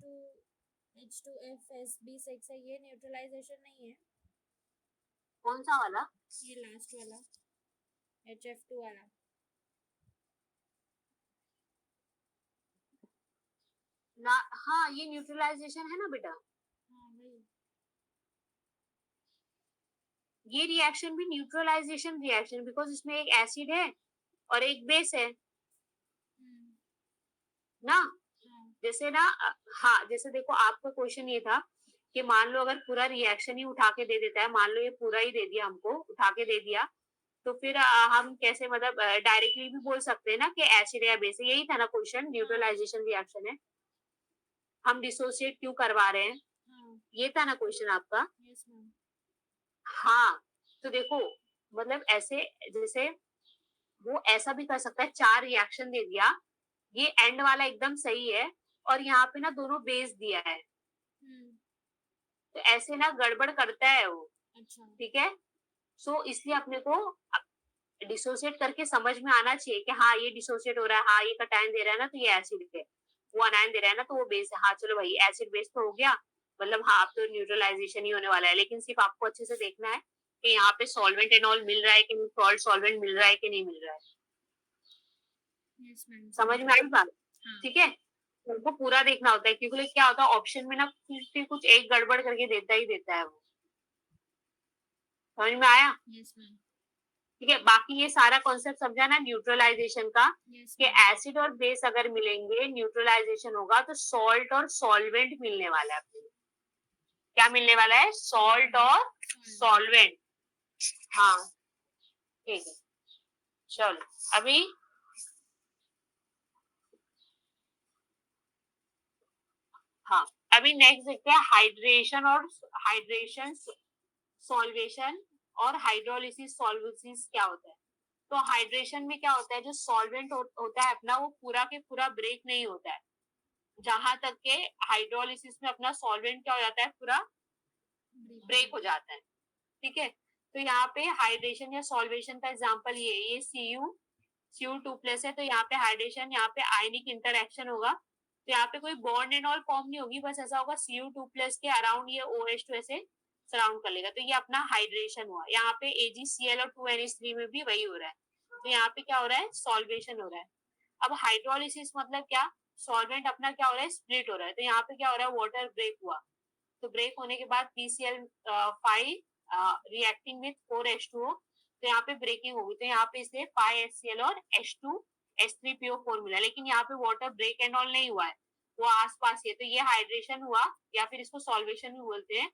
H2FSB6 है, ये न्यूट्रलाइजेशन नहीं है, कौन सा वाला, ये लास्ट वाला HF2 वाला। ना, हाँ ये न्यूट्रलाइजेशन है ना बेटा, हाँ वही ये रिएक्शन भी न्यूट्रलाइजेशन रिएक्शन, बिकॉज इसमें एक एसिड है और एक बेस है ना। हाँ जैसे ना हाँ, जैसे देखो आपका क्वेश्चन ये था कि मान लो अगर पूरा रिएक्शन ही उठा के दे देता है, मान लो ये पूरा ही दे दिया हमको, उठा के दे दिया, तो फिर हम कैसे मतलब डायरेक्टली भी बोल सकते हैं ना कि एसिड या बेस है। यही था ना क्वेश्चन, न्यूट्रलाइजेशन रिएक्शन है, हम डिसोसिएट क्यों करवा रहे हैं, ये था ना क्वेश्चन आपका। Yes ma'am. हाँ, तो देखो मतलब ऐसे जैसे वो ऐसा भी कर सकता है, 4 रिएक्शन दे दिया, ये एंड वाला एकदम सही है और यहाँ पे ना दोनों बेस दिया है, तो ऐसे ना गड़बड़ करता है वो। अच्छा। ठीक है, सो इसलिए अपने को डिसोसिएट करके समझ में आना चाहिए कि हाँ ये डिसोसिएट हो रहा है, हाँ ये कटायन दे रहा है ना तो ये एसिड है, वो अनायन दे रहा है ना तो वो बेस है। हाँ चलो भाई एसिड बेस तो हो गया, मतलब हाँ अब तो न्यूट्रलाइजेशन ही होने वाला है। लेकिन सिर्फ आपको अच्छे से देखना है कि यहाँ पे सॉल्वेंट एंड ऑल मिल रहा है कि नहीं, सॉल्ट सॉल्वेंट मिल रहा है कि नहीं मिल रहा है। Yes ma'am. समझ में आई बात? हाँ। ठीक है, उनको पूरा देखना होता है क्योंकि क्या होता है ऑप्शन में ना कुछ एक गड़बड़ करके देता ही देता है वो। समझ में आया? Yes ma'am. ठीक है, बाकी ये सारा कॉन्सेप्ट समझा ना न्यूट्रलाइजेशन का, यस कि मैम। एसिड और बेस अगर मिलेंगे न्यूट्रलाइजेशन होगा तो सॉल्ट और सॉल्वेंट मिलने वाला है आपको। क्या मिलने वाला है? सॉल्ट और सॉल्वेंट। हाँ ठीक है, चलो अभी हाँ अभी नेक्स्ट देखते हैं हाइड्रेशन और हाइड्रेशन सॉल्वेशन और हाइड्रोलिसिस सॉल्वेसिस क्या होता है। तो हाइड्रेशन में क्या होता है, जो सॉल्वेंट होता है अपना वो पूरा के पूरा ब्रेक नहीं होता है, जहां तक के हाइड्रोलिसिस में अपना सॉल्वेंट क्या हो जाता है, पूरा ब्रेक हो जाता है। ठीक है, तो यहाँ पे हाइड्रेशन या सॉल्वेशन का एग्जांपल ये Cu2+ है, तो यहाँ पे हाइड्रेशन, यहाँ पे आयनिक इंटरएक्शन होगा, तो यहाँ पे कोई बॉन्ड एंड ऑल फॉर्म नहीं होगी, बस ऐसा होगा Cu2+ के अराउंड ये OH2 ऐसे सराउंड कर लेगा, तो ये अपना हाइड्रेशन हुआ। यहाँ पे AgCl और 2NH3 में भी वही हो रहा है, तो यहाँ पे क्या हो रहा है, सॉल्वेशन हो रहा है। अब हाइड्रोलिसिस मतलब क्या, सॉल्वेंट अपना क्या हो रहा है, स्प्लिट हो रहा है, तो यहाँ पे क्या हो रहा है, वाटर ब्रेक हुआ, तो ब्रेक होने के बाद PCl5 रिएक्टिंग विथ 4H2O, तो यहाँ पे ब्रेकिंग होगी, तो यहाँ पे इसलिए 5HCl और H2H3PO4 मिला, लेकिन यहाँ पे वाटर ब्रेक एंड ऑल नहीं हुआ है, वो आसपास ही है, तो ये हाइड्रेशन हुआ या फिर इसको सॉल्वेशन भी बोलते हैं।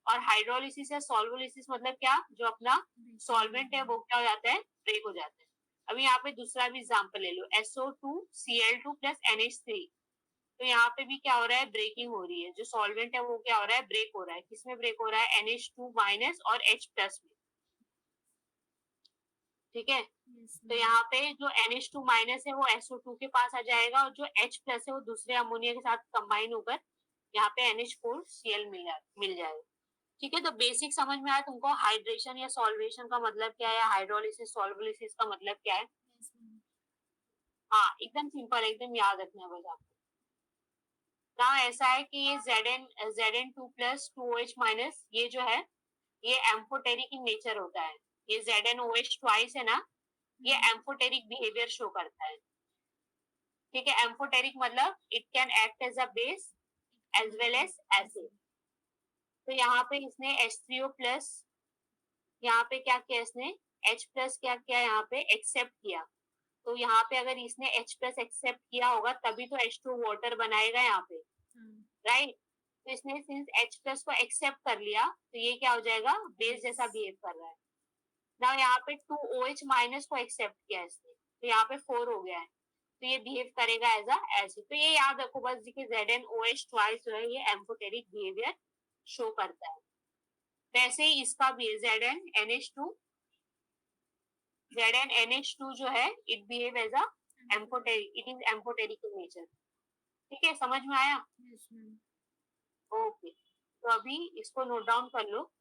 और हाइड्रोलिसिस या सॉल्वोलिसिस मतलब क्या, जो अपना सॉल्वेंट है वो क्या हो जाता है, ब्रेक हो जाता है। अभी यहाँ पे दूसरा भी एग्जाम्पल ले लो, SO2Cl2 प्लस NH3, तो यहाँ पे भी क्या हो रहा है, ब्रेकिंग हो रही है, जो सॉल्वेंट है वो क्या हो रहा है, ब्रेक हो रहा है। किसमें ब्रेक हो रहा है, NH2- और H+ में। ठीक है, तो यहाँ पे जो NH2- है वो SO2 के पास आ जाएगा, और जो H+ है वो दूसरे अमोनिया के साथ कंबाइन होकर यहाँ पे NH4Cl मिल जाएगा। ठीक है, तो बेसिक समझ में आया तुमको, हाइड्रेशन या सॉल्वेशन का मतलब क्या है, हाइड्रोलिसिस सॉल्वोलिसिस का मतलब क्या है। हाँ एकदम सिंपल, एकदम याद रखना है बस आपको। ना ऐसा है कि ये Zn2+ 2OH- ये जो है ये एम्फोटेरिक इन नेचर होता है, ये ZnOH ट्वाइस है ना, ये एम्फोटेरिक बिहेवियर शो करता है। ठीक है, एम्फोटेरिक मतलब it can act as a base as well as acid. तो यहाँ पे इसने H3O+, यहाँ पे क्या किया इसने, H+ क्या किया, यहाँ पे एक्सेप्ट किया, तो यहाँ पे अगर इसने H+ एक्सेप्ट किया होगा तभी तो H2 वाटर बनाएगा यहाँ पे, राइट। तो इसने सिंस H+ को एक्सेप्ट कर लिया तो ये क्या हो जाएगा, बेस जैसा बिहेव कर रहा है ना। यहाँ पे 2OH- को एक्सेप्ट किया इसने, तो यहाँ पे 4 हो गया है, तो ये बिहेव करेगा एज अ एसिड। तो ये याद रखो बस कि ZnOH ट्वाइस जो है ये एम्फोटेरिक बिहेवियर शो करता है। वैसे ही इसका भी ZnNH2 जो है it behave as a amphoteric, it is amphoteric in nature. ठीक है, समझ में आया? ओके, तो अभी इसको नोट डाउन कर लो।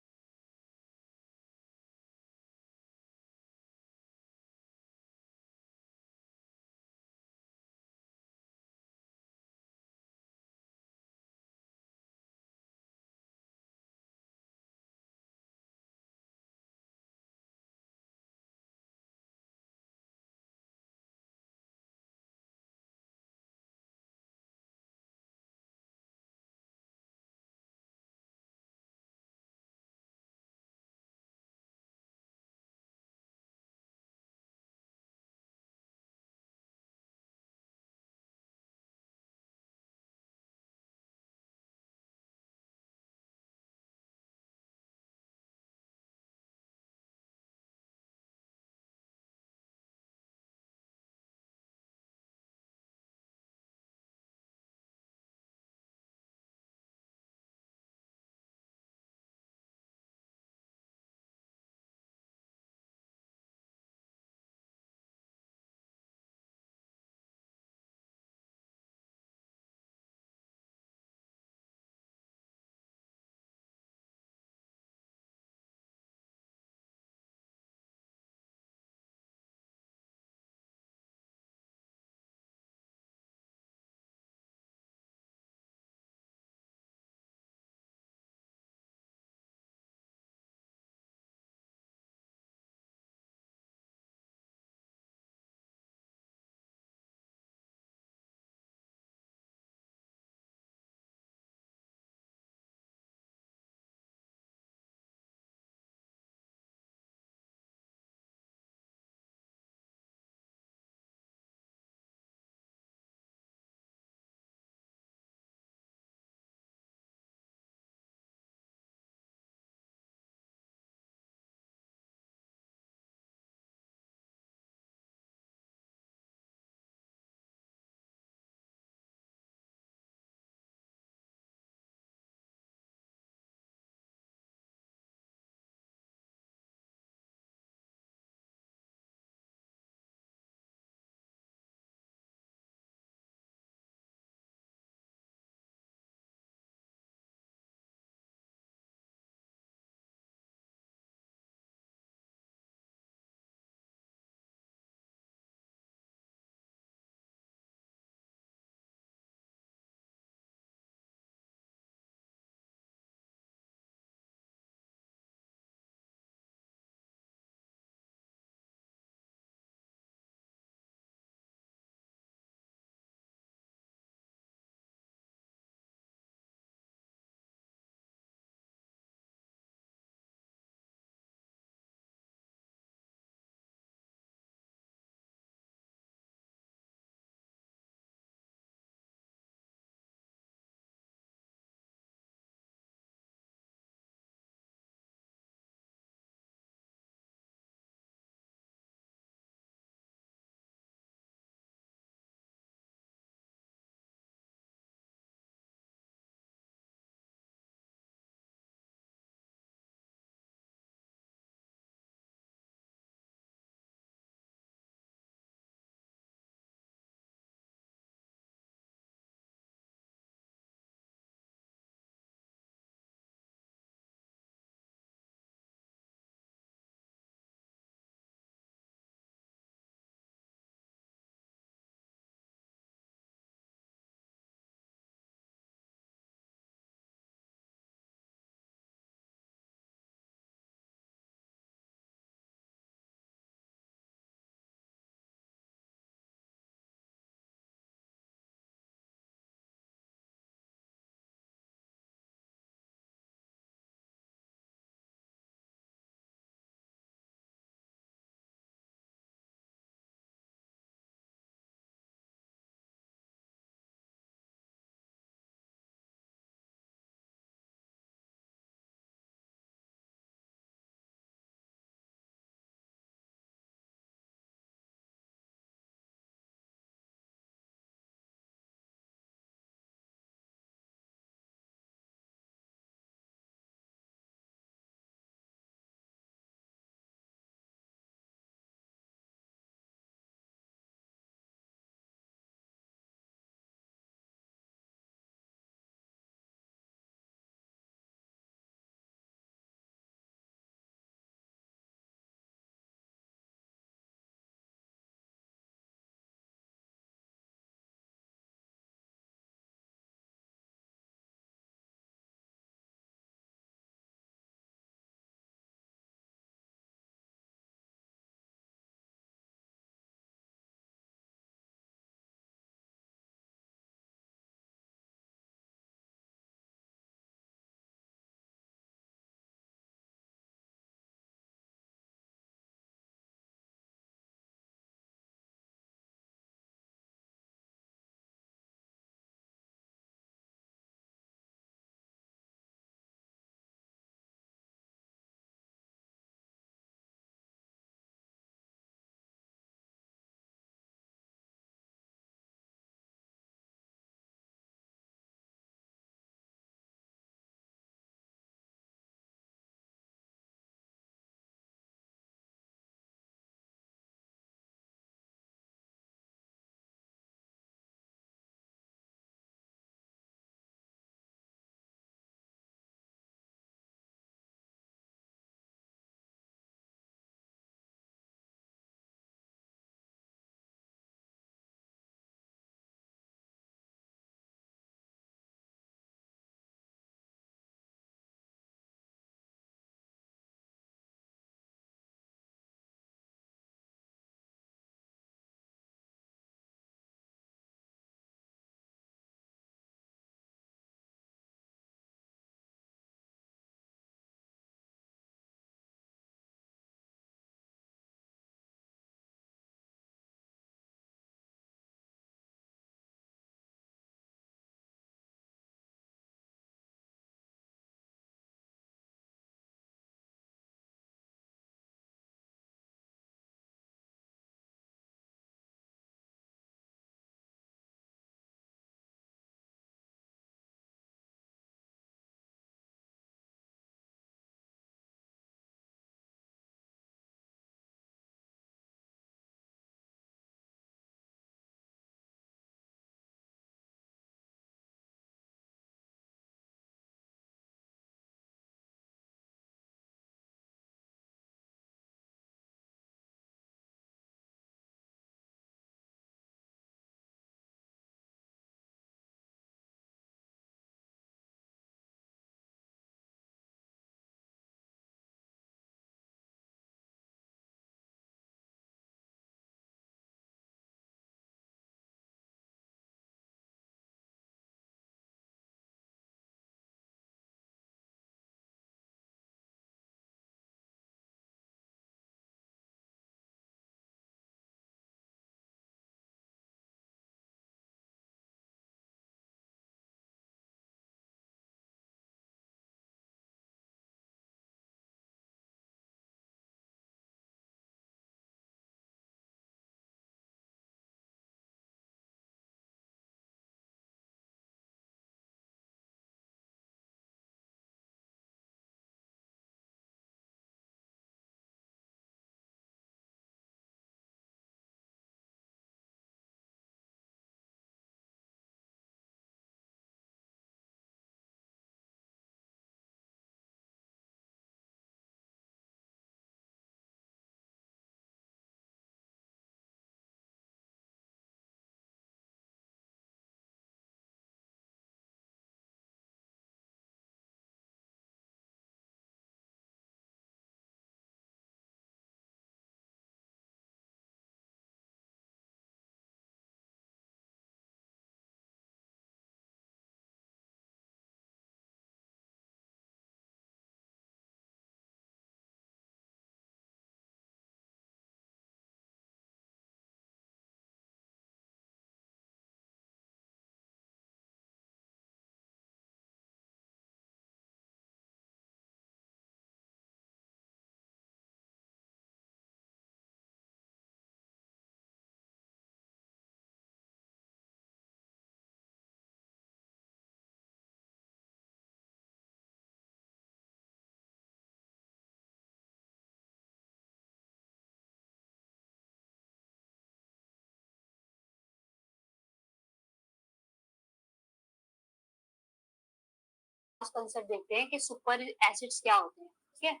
लास्ट कंसेप्ट देखते हैं कि सुपर एसिड्स क्या होते हैं. ठीक है,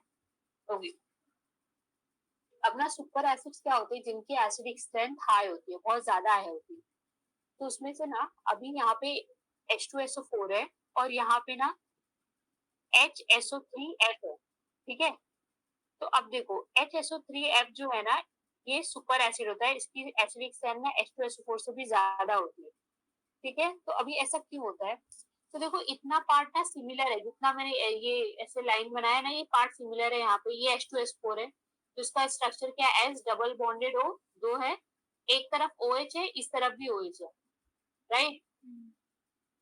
ओके. अब ना सुपर एसिड्स क्या होते हैं, जिनकी एसिडिक स्ट्रेंथ हाई होती है, बहुत ज्यादा हाई होती है. तो उसमें से ना अभी यहाँ पे H2SO4 है और यहाँ पे ना HSO3F है. ठीक है, तो अब देखो HSO3F जो है ना, ये सुपर एसिड होता है. इसकी एसिडिक स्ट्रेंथ ना H2SO4 से भी ज्यादा होती है. ठीक है, तो अभी ऐसा क्यों होता है? तो देखो इतना पार्ट ना सिमिलर है, जितना मैंने ये ऐसे लाइन बनाया ना, ये पार्ट सिमिलर है. यहाँ पे ये H2S4 है, तो इसका स्ट्रक्चर क्या है? S डबल बॉन्डेड O, दो है, एक तरफ OH है, इस तरफ भी OH है, राइट.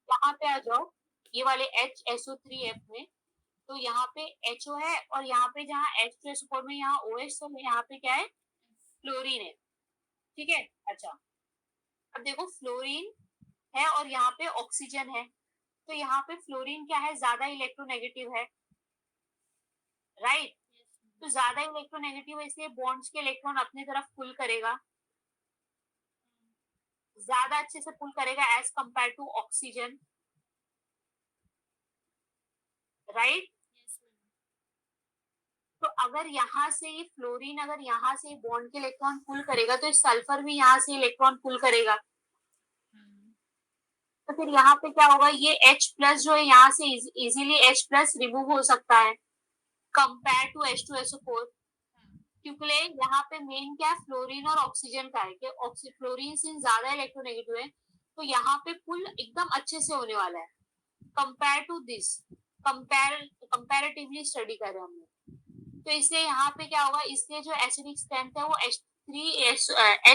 यहाँ पे आ जाओ, ये वाले HSO3F में, तो यहाँ पे HO है और यहाँ पे जहाँ H2SO4 में यहाँ OH है, यहाँ पे क्या है? फ्लोरीन है. ठीक है, अच्छा. अब देखो फ्लोरीन है और यहाँ पे ऑक्सीजन है, तो यहाँ पे फ्लोरीन क्या है? ज्यादा इलेक्ट्रोनेगेटिव है, राइट. तो ज्यादा इलेक्ट्रोनेगेटिव है, इसलिए बॉन्ड्स के इलेक्ट्रॉन अपनी तरफ पुल करेगा, ज्यादा अच्छे से पुल करेगा as compare to oxygen, right. तो अगर यहाँ से ये फ्लोरीन अगर यहाँ से बॉन्ड के इलेक्ट्रॉन पुल करेगा, तो सल्फर भी यहाँ से इलेक्ट्रॉन पुल करेगा. तो फिर यहाँ पे क्या होगा? ये H प्लस जो है यहाँ से इजीली H प्लस रिमूव हो सकता है कंपेयर टू H2SO4, क्योंकि यहाँ पे मेन क्या है? फ्लोरीन और ऑक्सीजन का है कि फ्लोरीन से ज्यादा इलेक्ट्रोनेगेटिव है, तो यहाँ पे पुल एकदम अच्छे से होने वाला है compare to this. Comparatively study कर रहे हैं हम लोग, तो इसलिए यहाँ पे क्या होगा? इसलिए जो एसिडिक स्ट्रेंथ है वो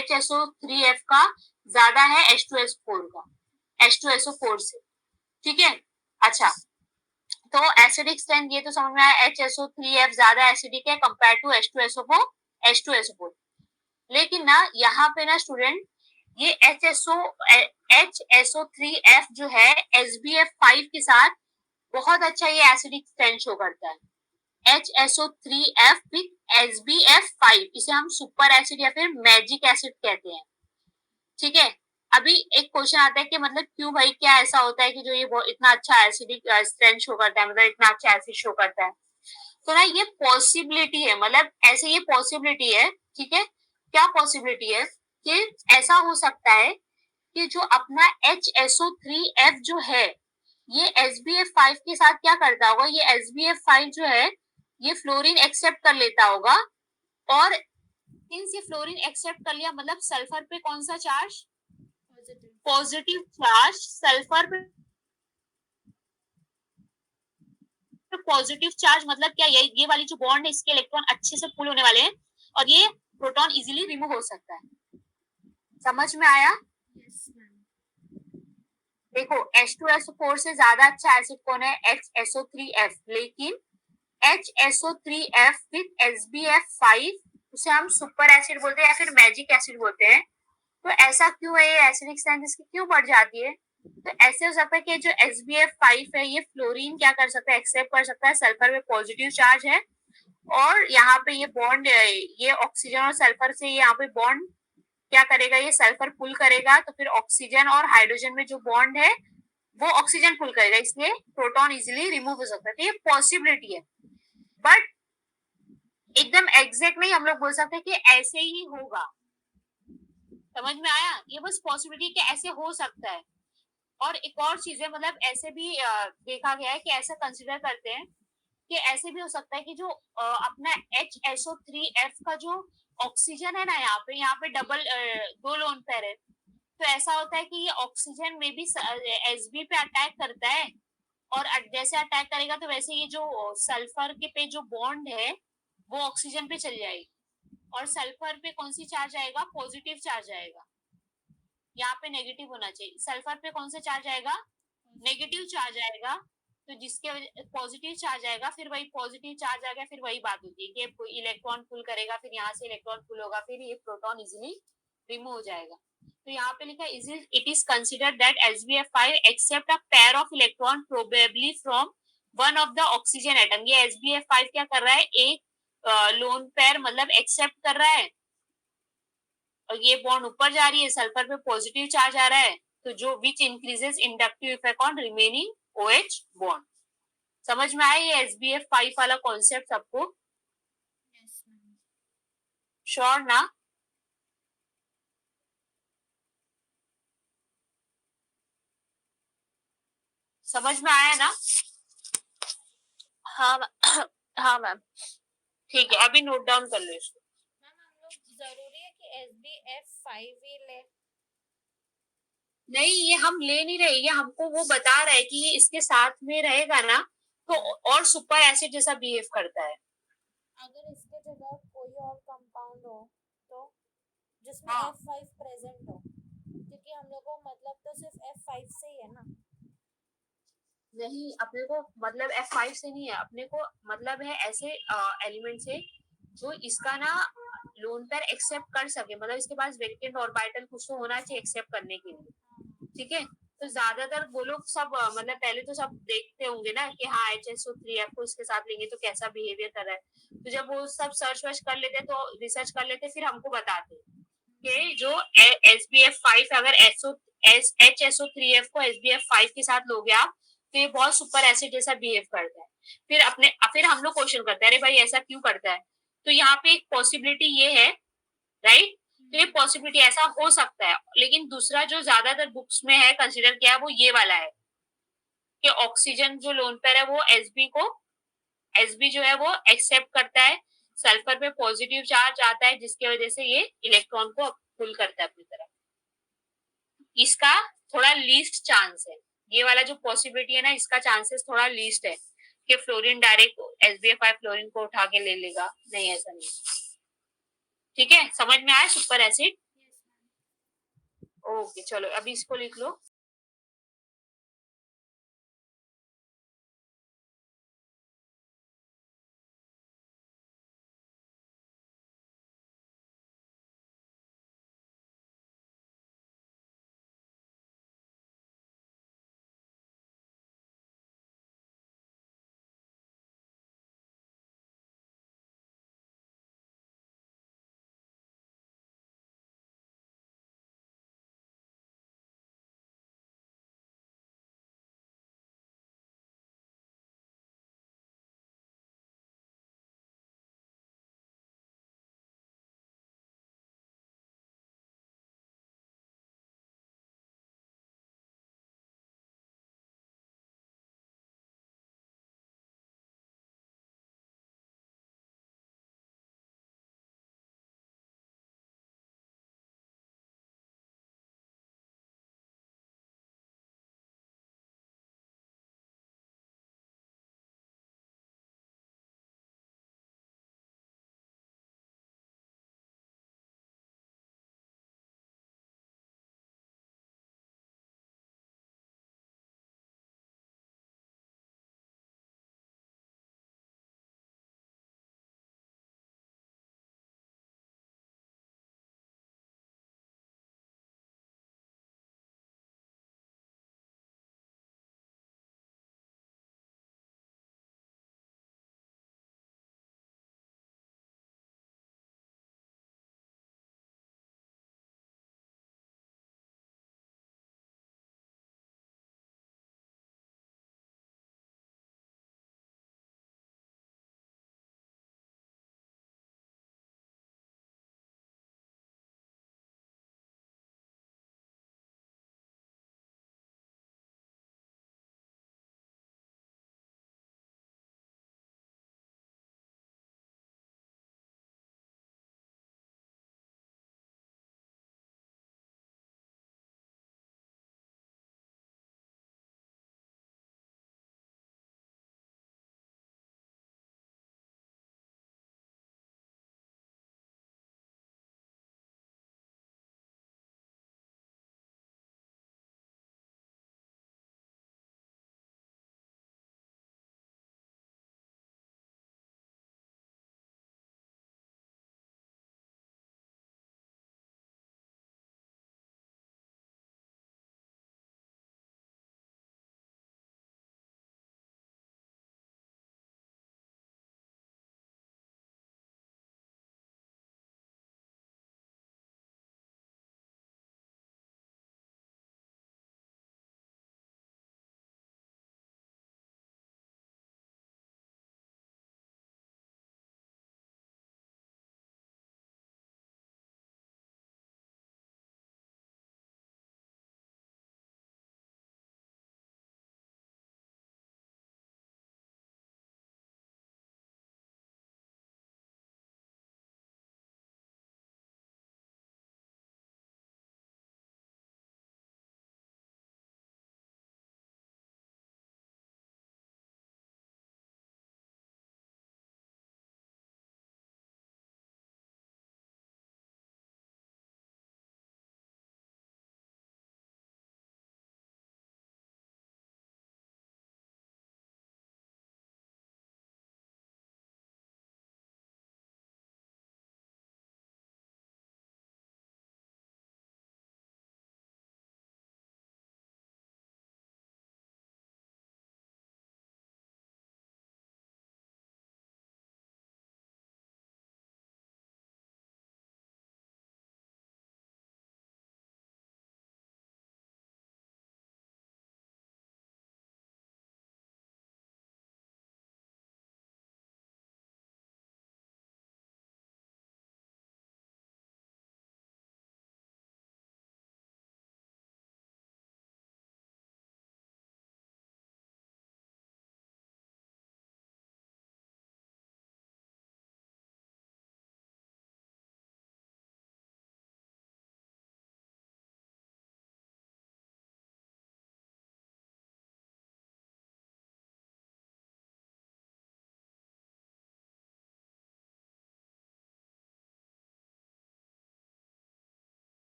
HSO3F का ज्यादा है H2SO4 से. ठीक है, अच्छा. तो एसिडिक स्ट्रेंथ ये तो समझ में आया, HSO3F ज्यादा एसिडिक है कंपेयर टू H2SO4. लेकिन ना यहाँ पे ना स्टूडेंट, ये HSO3F जो है SbF5 के साथ बहुत अच्छा ये एसिडिक स्ट्रेंथ शो करता है. HSO3F विथ SbF5, इसे हम सुपर एसिड या फिर मैजिक एसिड कहते हैं. ठीक है, अभी एक क्वेश्चन आता है कि मतलब क्यों भाई, क्या ऐसा होता है कि जो ये इतना अच्छा एसिडिक स्ट्रेंथ शो करता है, मतलब इतना अच्छा एसिड शो करता है? तो ना ये पॉसिबिलिटी है, मतलब ऐसे ये पॉसिबिलिटी है. ठीक है, क्या पॉसिबिलिटी है? कि ऐसा हो सकता है कि जो अपना HSO3F जो है, ये SbF5 के साथ क्या करता होगा? ये SbF5 जो है ये फ्लोरीन एक्सेप्ट कर लेता होगा, और सिंस ये फ्लोरीन एक्सेप्ट कर लिया, मतलब सल्फर पे कौन सा चार्ज? Positive charge. सल्फर पे पॉजिटिव चार्ज मतलब क्या? ये वाली जो बॉन्ड है, इसके इलेक्ट्रॉन अच्छे से पुल होने वाले हैं और ये प्रोटॉन इजीली रिमूव हो सकता है. समझ में आया? देखो H2SO4 से ज्यादा अच्छा एसिड कौन है? HSO3F. लेकिन HSO3F विथ SbF5, उसे हम सुपर एसिड बोलते हैं या फिर मैजिक एसिड बोलते हैं. तो ऐसा क्यों है? ये एसिडिक स्ट्रेंथ इसकी क्यों बढ़ जाती है? तो ऐसे हो सकता है कि जो SbF5 है, ये फ्लोरीन क्या कर सकता है? एक्सेप्ट कर सकता है. सल्फर में पॉजिटिव चार्ज है और यहाँ पे ये बॉन्ड, ये ऑक्सीजन और सल्फर से यहाँ पे बॉन्ड क्या करेगा? ये सल्फर पुल करेगा, तो फिर ऑक्सीजन और हाइड्रोजन में जो बॉन्ड है वो ऑक्सीजन पुल करेगा, इसलिए प्रोटॉन इजीली रिमूव हो सकता है. तो ये पॉसिबिलिटी है, बट एकदम एग्जैक्ट नहीं हम लोग बोल सकते कि ऐसे ही होगा. समझ में आया? ये बस पॉसिबिलिटी कि ऐसे हो सकता है. और एक और चीज है, मतलब ऐसे भी देखा गया है कि ऐसा कंसिडर करते हैं कि ऐसे भी हो सकता है कि जो अपना HSO3F का जो ऑक्सीजन है ना, यहाँ पे डबल दो लोन पेयर है, तो ऐसा होता है कि ये ऑक्सीजन में भी Sb पे अटैक करता है, और जैसे अटैक करेगा तो वैसे ये जो सल्फर के पे जो बॉन्ड है वो ऑक्सीजन पे चल जाएगी, और सल्फर पे कौन सी चार्ज आएगा? पॉजिटिव चार्ज आएगा. यहाँ पे नेगेटिव होना चाहिए. सल्फर पे कौन सा चार्ज आएगा? नेगेटिव चार्ज आएगा. तो जिसके पॉजिटिव चार्ज आएगा, फिर वही पॉजिटिव चार्ज आ गया, फिर वही बात होती है कि इलेक्ट्रॉन पुल करेगा, फिर यहाँ से इलेक्ट्रॉन पुल होगा, फिर ये प्रोटॉन इजिली रिमूव हो जाएगा. तो यहाँ पे लिखा है it is considered that SbF5 accept a pair of electron probably from one of the oxygen atom. ये SbF5 क्या कर रहा है? एक लोन पेयर मतलब एक्सेप्ट कर रहा है, और ये बॉन्ड ऊपर जा रही है, सल्फर पे पॉजिटिव चार्ज आ रहा है, तो जो which increases inductive effect on remaining OH bond. समझ में आया ये SBF5 वाला कॉन्सेप्ट सबको? Yes ma'am. श्योर ना? समझ में आया ना? हाँ हाँ मैम, ठीक है, अभी नोट डाउन कर लो इसको। मैम हम लोग जरूरी है कि SBF5 ही ले? नहीं, ये हम ले नहीं रहे, ये हमको वो बता रहा है कि ये इसके साथ में रहेगा ना तो और सुपर एसिड जैसा बिहेव करता है। अगर इसके जगह कोई और कंपाउंड हो तो जिसमें हाँ। F5 प्रेजेंट हो, क्योंकि हम लोग को मतलब तो सिर्फ F5 से ही है ना। नहीं, अपने को मतलब F5 से नहीं है, अपने को मतलब है ऐसे एलिमेंट से जो इसका ना लोन पेयर एक्सेप्ट कर सके, मतलब इसके पास वेकेंट ऑर्बिटल कुछ तो होना चाहिए एक्सेप्ट करने के लिए, ठीक है। तो ज्यादातर वो लोग सब मतलब पहले तो सब देखते होंगे ना कि हाँ HSO3F को इसके साथ लेंगे तो कैसा बिहेवियर कर रहा है, तो जब वो सब सर्च वर्च कर लेते तो रिसर्च कर लेते फिर हमको बताते कि जो SBF5 अगर HSO3F को SBF5 के साथ लोगे आप तो ये बहुत सुपर एसिड जैसा बिहेव करता है। फिर हम लोग क्वेश्चन करते हैं अरे भाई ऐसा क्यों करता है, तो यहाँ पे एक पॉसिबिलिटी ये है, राइट। तो ये पॉसिबिलिटी ऐसा हो सकता है, लेकिन दूसरा जो ज्यादातर बुक्स में है कंसिडर किया है वो ये वाला है कि ऑक्सीजन जो लोन पेयर है वो एसबी जो है वो एक्सेप्ट करता है, सल्फर पे पॉजिटिव चार्ज आता है जिसकी वजह से ये इलेक्ट्रॉन को पुल करता है अपनी तरफ। इसका थोड़ा लीस्ट चांस है, ये वाला जो पॉसिबिलिटी है ना इसका चांसेस थोड़ा लीस्ट है कि फ्लोरीन डायरेक्ट SBF5 फ्लोरीन को उठा के ले लेगा, नहीं ऐसा नहीं। ठीक है, समझ में आया सुपर एसिड? ओके चलो अभी इसको लिख लो।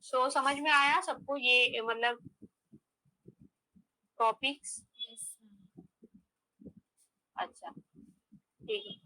सो समझ में आया सबको ये मतलब टॉपिक्स? Yes, ma'am. अच्छा ठीक है